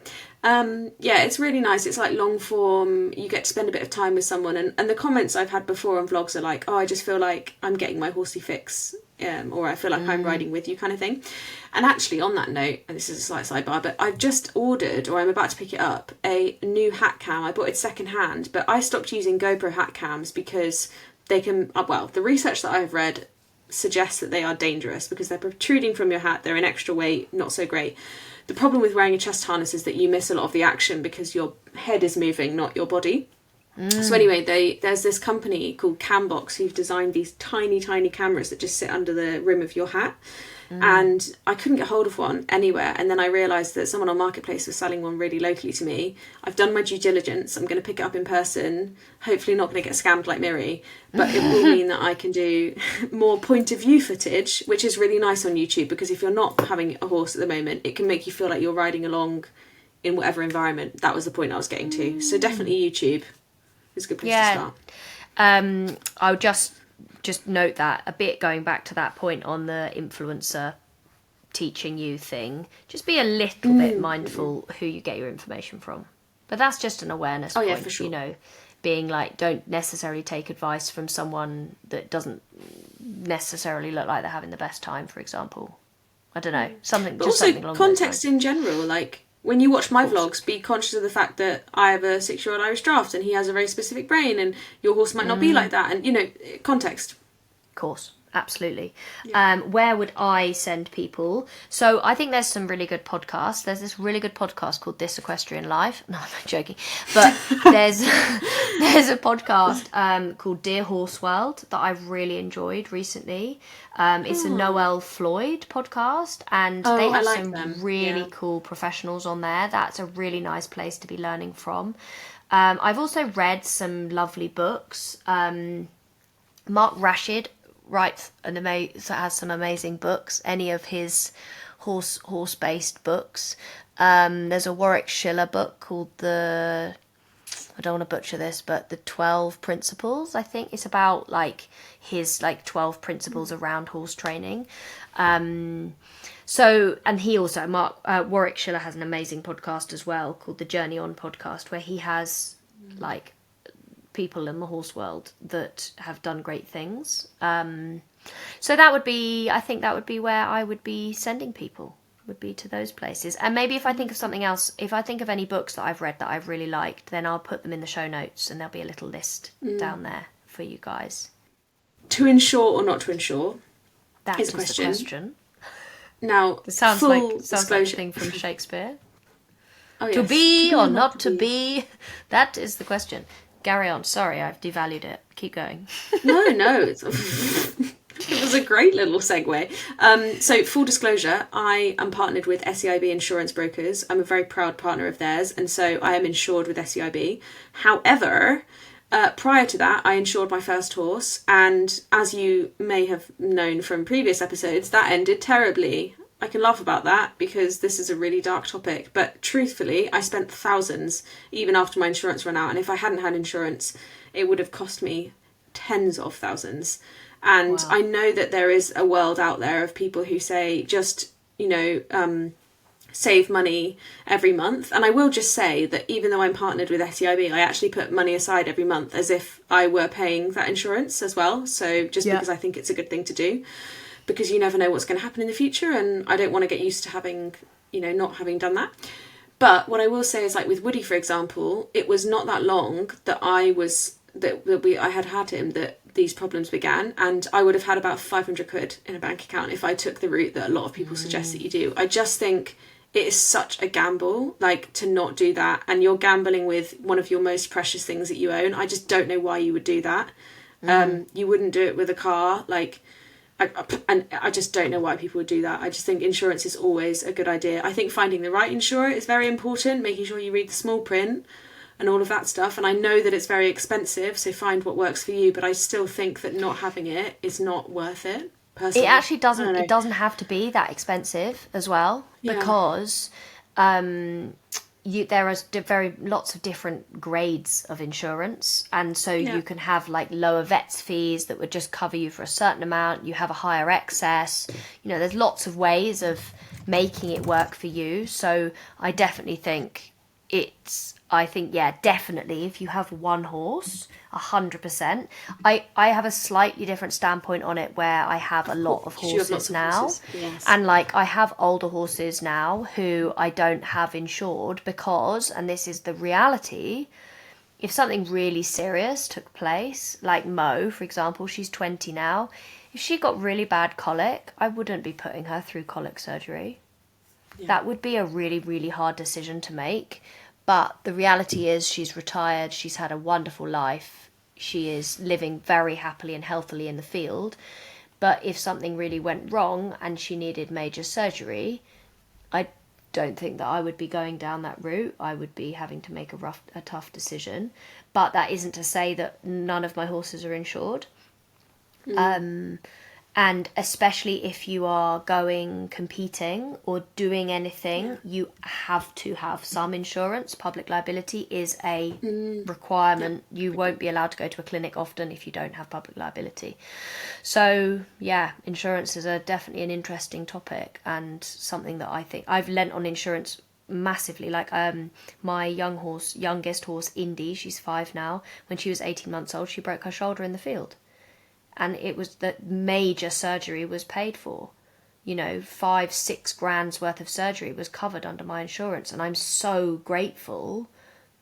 It's really nice. It's like long form. You get to spend a bit of time with someone. And the comments I've had before on vlogs are like, oh, I just feel like I'm getting my horsey fix. Or I feel like I'm riding with you kind of thing. And actually, on that note, and this is a slight sidebar, but I've just ordered, or I'm about to pick it up, a new hat cam. I bought it second hand, but I stopped using GoPro hat cams because they can, the research that I've read suggests that they are dangerous because they're protruding from your hat. They're an extra weight, not so great. The problem with wearing a chest harness is that you miss a lot of the action because your head is moving, not your body. So anyway, there's this company called Cambox who've designed these tiny, tiny cameras that just sit under the rim of your hat. And I couldn't get hold of one anywhere. And then I realised that someone on Marketplace was selling one really locally to me. I've done my due diligence. I'm going to pick it up in person. Hopefully not going to get scammed like Miri. But it will mean that I can do more point of view footage, which is really nice on YouTube. Because if you're not having a horse at the moment, it can make you feel like you're riding along in whatever environment. That was the point I was getting to. So definitely YouTube is a good place to start. I'll just note that a bit, going back to that point on the influencer teaching you thing, just be a little bit mindful who you get your information from. But that's just an awareness point, yeah, for sure. you know, being like, don't necessarily take advice from someone that doesn't necessarily look like they're having the best time, for example. I don't know, something, But just also something along those context lines. in general, like when you watch my vlogs, be conscious of the fact that I have a 6-year-old Irish draft and he has a very specific brain, and your horse might not be like that, and you know, context. Of course, absolutely. Where would I send people? So I think there's some really good podcasts. There's this really good podcast called This Equestrian Life. No, I'm not joking. But there's a podcast called Dear Horse World that I've really enjoyed recently. It's a Noelle Floyd podcast, and they have like some them. really cool professionals on there. That's a really nice place to be learning from. I've also read some lovely books. Mark Rashid has some amazing books. Any of his horse based books. There's a Warwick Schiller book called I don't want to butcher this, but the 12 Principles. I think it's about like his 12 principles around horse training. So, and he also, Warwick Schiller has an amazing podcast as well called the Journey On podcast, where he has like people in the horse world that have done great things. So I think that would be where I would be sending people, would be to those places. And maybe if I think of something else, if I think of any books that I've read that I've really liked, then I'll put them in the show notes, and there'll be a little list down there for you guys. To insure or not to insure? That is the question. Now, It sounds full like disclosure. a thing from Shakespeare. Oh, yes. To be or not to be? That is the question. Carry on. Sorry, I've devalued it. Keep going. No, it was a great little segue. So, full disclosure, I am partnered with SEIB Insurance Brokers. I'm a very proud partner of theirs, and so I am insured with SEIB. However, prior to that, I insured my first horse, and as you may have known from previous episodes, that ended terribly. I can laugh about that because this is a really dark topic, but truthfully, I spent thousands even after my insurance ran out, and if I hadn't had insurance, it would have cost me tens of thousands. And I know that there is a world out there of people who say just, save money every month. And I will just say that even though I'm partnered with SEIB, I actually put money aside every month as if I were paying that insurance as well. So just because I think it's a good thing to do, because you never know what's going to happen in the future, and I don't want to get used to having, not having done that. But what I will say is, like with Woody, for example, it was not that long that I had him that these problems began, and I would have had about 500 quid in a bank account if I took the route that a lot of people suggest that you do. I just think it is such a gamble, like, to not do that, and you're gambling with one of your most precious things that you own. I just don't know why you would do that. You wouldn't do it with a car, like. I just don't know why people would do that. I just think insurance is always a good idea. I think finding the right insurer is very important, making sure you read the small print and all of that stuff. And I know that it's very expensive, so find what works for you. But I still think that not having it is not worth it, personally. It actually doesn't. It doesn't have to be that expensive as well, because there are lots of different grades of insurance, and so you can have like lower vets fees that would just cover you for a certain amount. You have a higher excess. There's lots of ways of making it work for you. So I definitely think definitely if you have one horse, 100%. I have a slightly different standpoint on it, where I have a lot of horses now. Yes. And like I have older horses now who I don't have insured because, and this is the reality, if something really serious took place, like Mo, for example, she's 20 now, if she got really bad colic, I wouldn't be putting her through colic surgery. That would be a really, really hard decision to make. But the reality is she's retired, she's had a wonderful life, she is living very happily and healthily in the field. But if something really went wrong and she needed major surgery, I don't think that I would be going down that route. I would be having to make a tough decision. But that isn't to say that none of my horses are insured. And especially if you are competing or doing anything, you have to have some insurance. Public liability is a requirement. You won't be allowed to go to a clinic often if you don't have public liability. So, insurance is definitely an interesting topic, and something that I think I've lent on insurance massively. Like my youngest horse, Indy, she's 5 now. When she was 18 months old, she broke her shoulder in the field. And it was that major surgery was paid for. 5-6 grand's worth of surgery was covered under my insurance. And I'm so grateful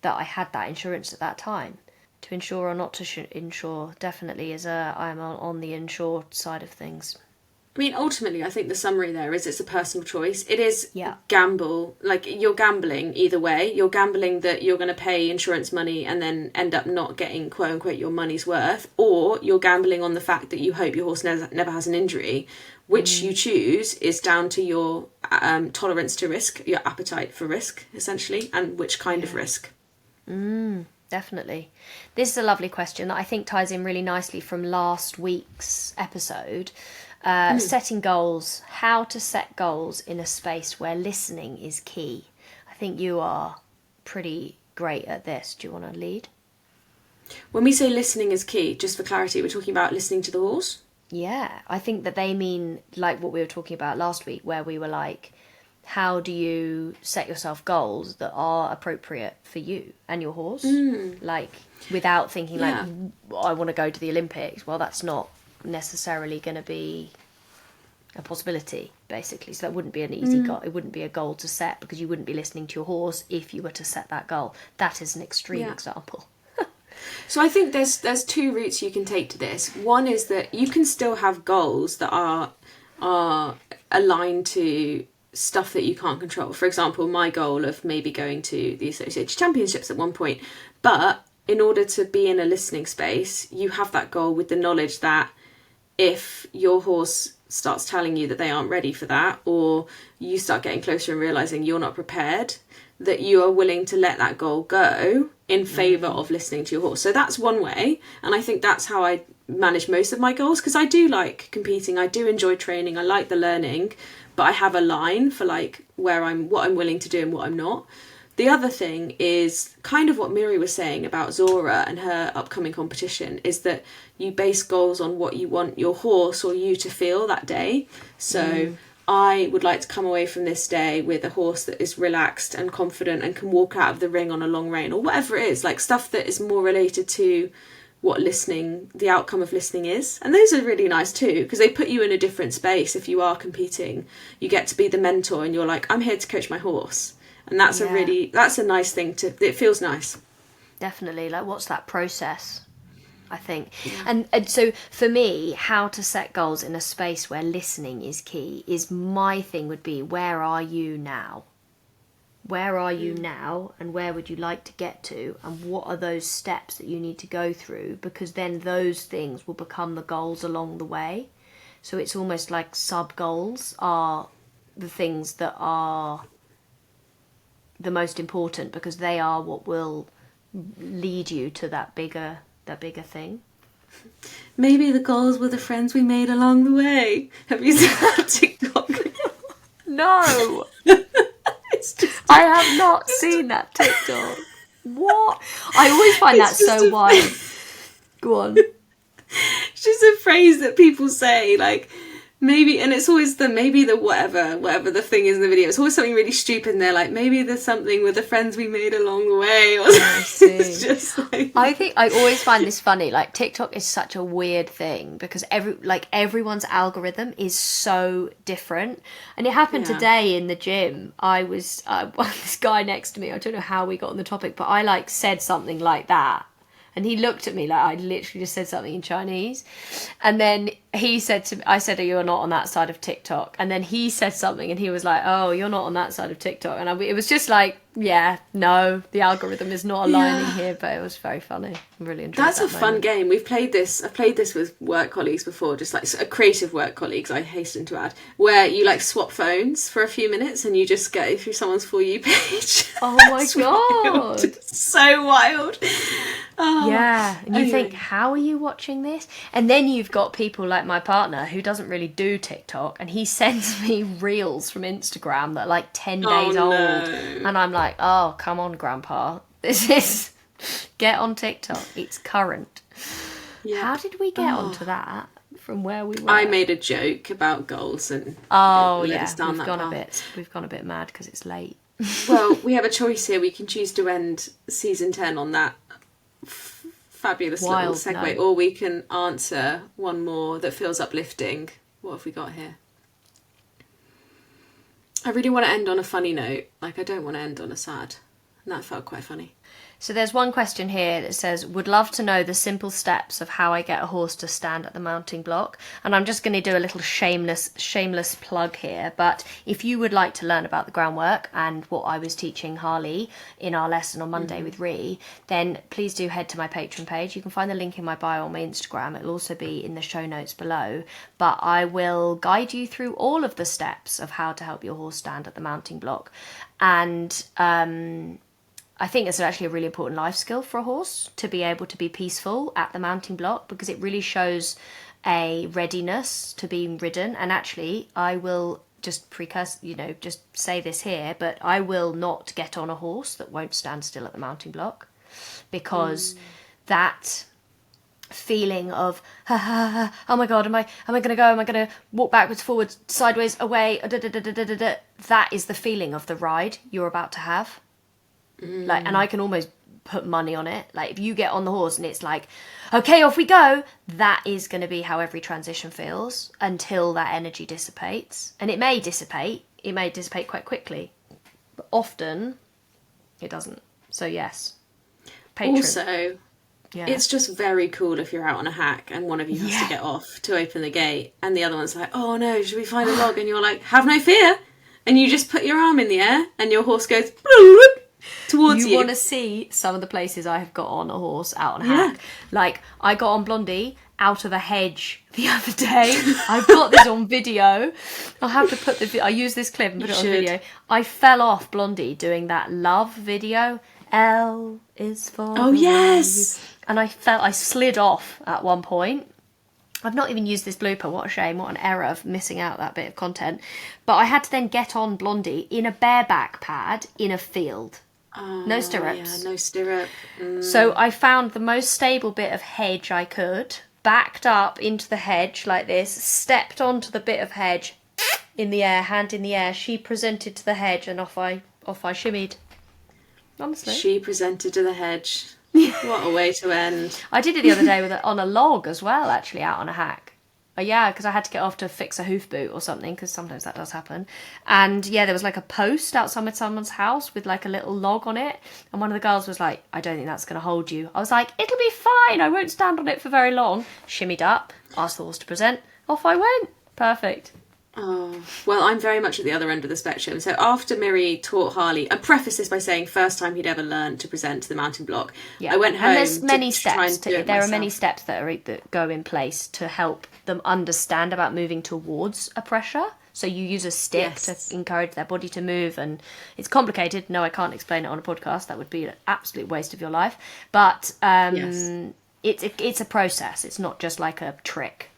that I had that insurance at that time. To insure or not to insure definitely I'm on the insured side of things. I mean, ultimately, I think the summary there is it's a personal choice. It is Yeah. gamble. Like, you're gambling either way. You're gambling that you're going to pay insurance money and then end up not getting, quote unquote, your money's worth. Or you're gambling on the fact that you hope your horse never has an injury. Which you choose is down to your tolerance to risk, your appetite for risk, essentially, and which kind of risk. Definitely. This is a lovely question that I think ties in really nicely from last week's episode. Setting goals. How to set goals in a space where listening is key. I think you are pretty great at this. Do you want to lead? When we say listening is key, just for clarity, we're talking about listening to the horse? Yeah, I think that they mean like what we were talking about last week, where we were like, how do you set yourself goals that are appropriate for you and your horse? Like, without thinking like, I want to go to the Olympics. Well, that's not necessarily going to be a possibility, basically. So that wouldn't be an easy goal. It wouldn't be a goal to set, because you wouldn't be listening to your horse if you were to set that goal. That is an extreme example. So I think there's two routes you can take to this. One is that you can still have goals that are aligned to stuff that you can't control. For example, my goal of maybe going to the Associated Championships at one point. But in order to be in a listening space, you have that goal with the knowledge that if your horse starts telling you that they aren't ready for that, or you start getting closer and realising you're not prepared, that you are willing to let that goal go in favour of listening to your horse. So that's one way, and I think that's how I manage most of my goals, because I do like competing, I do enjoy training, I like the learning, but I have a line for like what I'm willing to do and what I'm not. The other thing is kind of what Miri was saying about Zora and her upcoming competition, is that you base goals on what you want your horse or you to feel that day. So I would like to come away from this day with a horse that is relaxed and confident and can walk out of the ring on a long rein, or whatever it is, like stuff that is more related to what listening, the outcome of listening is. And those are really nice too, because they put you in a different space. If you are competing, you get to be the mentor and you're like, I'm here to coach my horse. And that's that's a nice thing it feels nice. Definitely. Like, what's that process, I think. And so for me, how to set goals in a space where listening is key is, my thing would be, where are you now? Where are you now, and where would you like to get to, and what are those steps that you need to go through? Because then those things will become the goals along the way. So it's almost like sub-goals are the things that are the most important, because they are what will lead you to that bigger thing. Maybe the goals were the friends we made along the way. Have you seen that TikTok? No! I have not seen that TikTok. What? I always find that so wild. Go on. It's just a phrase that people say, like, maybe, and it's always the whatever the thing is in the video. It's always something really stupid, and they're like, maybe there's something with the friends we made along the way. Or it's just like, I think I always find this funny. Like, TikTok is such a weird thing, because everyone's algorithm is so different. And it happened today in the gym. I was this guy next to me. I don't know how we got on the topic, but I said something like that. And he looked at me like I literally just said something in Chinese. And then he said to me, I said, oh, you're not on that side of TikTok. And then he said something and he was like, oh, you're not on that side of TikTok. And it was just like, yeah, no, the algorithm is not aligning here. But it was very funny. I really enjoyed that. That's a fun game. I've played this with work colleagues before, just like creative work colleagues, I hasten to add, where you swap phones for a few minutes and you just go through someone's For You page. Oh my God. It's so wild. Oh. Yeah, and you think, how are you watching this? And then you've got people like my partner who doesn't really do TikTok, and he sends me reels from Instagram that are 10 days old. And I'm like, oh, come on, Grandpa. Get on TikTok. It's current. Yeah. How did we get onto that from where we were? I made a joke about goals and we've gone a bit mad because it's late. Well, we have a choice here. We can choose to end season 10 on that fabulous Wild little segue, note. or we can answer one more that feels uplifting. What have we got here? I really want to end on a funny note. Like, I don't want to end on a sad. And that felt quite funny. So there's one question here that says, would love to know the simple steps of how I get a horse to stand at the mounting block. And I'm just going to do a little shameless plug here. But if you would like to learn about the groundwork and what I was teaching Harley in our lesson on Monday with Rhi, then please do head to my Patreon page. You can find the link in my bio on my Instagram. It'll also be in the show notes below. But I will guide you through all of the steps of how to help your horse stand at the mounting block. And I think it's actually a really important life skill for a horse to be able to be peaceful at the mounting block, because it really shows a readiness to being ridden. And actually, I will just just say this here, but I will not get on a horse that won't stand still at the mounting block, because that feeling of oh my god, am I going to walk backwards, forwards, sideways, away, that is the feeling of the ride you're about to have. Like, and I can almost put money on it. Like, if you get on the horse and it's like, okay, off we go, that is going to be how every transition feels until that energy dissipates. And it may dissipate quite quickly, but often it doesn't. So yes, Patreon. Also, it's just very cool if you're out on a hack and one of you has to get off to open the gate and the other one's like, oh no, should we find a log? And you're like, have no fear. And you just put your arm in the air and your horse goes towards you. You want to see some of the places I have got on a horse out on a hack. Like, I got on Blondie out of a hedge the other day. I've got this on video. I'll have to put I use this clip and put it on video. I fell off Blondie doing that love video. L is for yes. And I slid off at one point. I've not even used this blooper. What a shame. What an error of missing out that bit of content. But I had to then get on Blondie in a bareback pad in a field. No stirrups. Yeah, no stirrup. So I found the most stable bit of hedge I could, backed up into the hedge like this, stepped onto the bit of hedge in the air, hand in the air. She presented to the hedge and off I shimmied. Honestly. She presented to the hedge. What a way to end. I did it the other day on a log as well, actually, out on a hack. Yeah, because I had to get off to fix a hoof boot or something, because sometimes that does happen. And yeah, there was like a post outside someone's house with like a little log on it. And one of the girls was like, I don't think that's going to hold you. I was like, it'll be fine. I won't stand on it for very long. Shimmied up, asked the horse to present. Off I went. Perfect. Oh, well, I'm very much at the other end of the spectrum. So after Miri taught Harley, I preface this by saying first time he'd ever learned to present to the mounting block. Yeah. I went home. And there's many to try and steps. do it There are myself. many steps that go in place to help them understand about moving towards a pressure. So you use a stick to encourage their body to move, and it's complicated. No, I can't explain it on a podcast. That would be an absolute waste of your life. But it's a process. It's not just like a trick.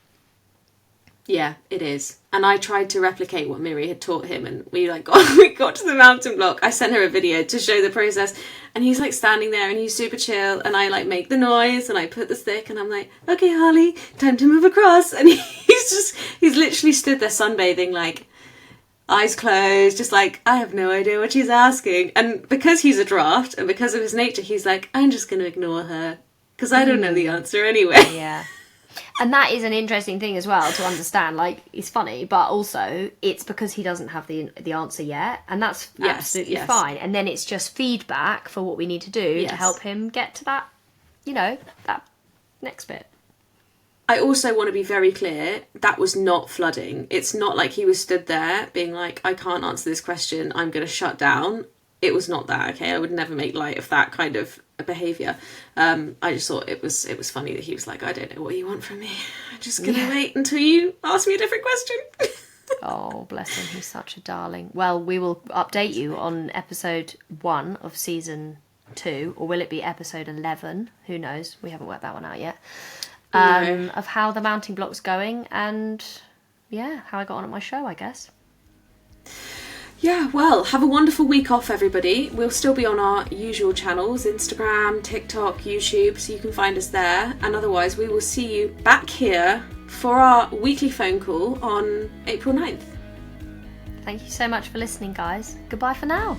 Yeah, it is. And I tried to replicate what Miri had taught him, and we got to the mountain block. I sent her a video to show the process, and he's like standing there and he's super chill, and I like make the noise and I put the stick and I'm like, okay, Harley, time to move across. And he's literally stood there sunbathing, like eyes closed, just like, I have no idea what she's asking. And because he's a draft and because of his nature, he's like, I'm just going to ignore her because I don't know the answer anyway. Yeah. And that is an interesting thing as well to understand. Like, it's funny, but also it's because he doesn't have the answer yet, and that's absolutely fine. And then it's just feedback for what we need to do to help him get to that, that next bit. I also want to be very clear, that was not flooding. It's not like he was stood there being like, I can't answer this question, I'm going to shut down. It was not that, okay? I would never make light of that kind of behaviour. I just thought it was funny that he was like, I don't know what you want from me. I'm just going to wait until you ask me a different question. Oh, bless him. He's such a darling. Well, we will update you on episode 1 of season 2, or will it be episode 11? Who knows? We haven't worked that one out yet. No. Of how the mounting block's going and, how I got on at my show, I guess. Yeah, well, have a wonderful week off, everybody. We'll still be on our usual channels, Instagram, TikTok, YouTube, so you can find us there. And otherwise, we will see you back here for our weekly phone call on April 9th. Thank you so much for listening, guys. Goodbye for now.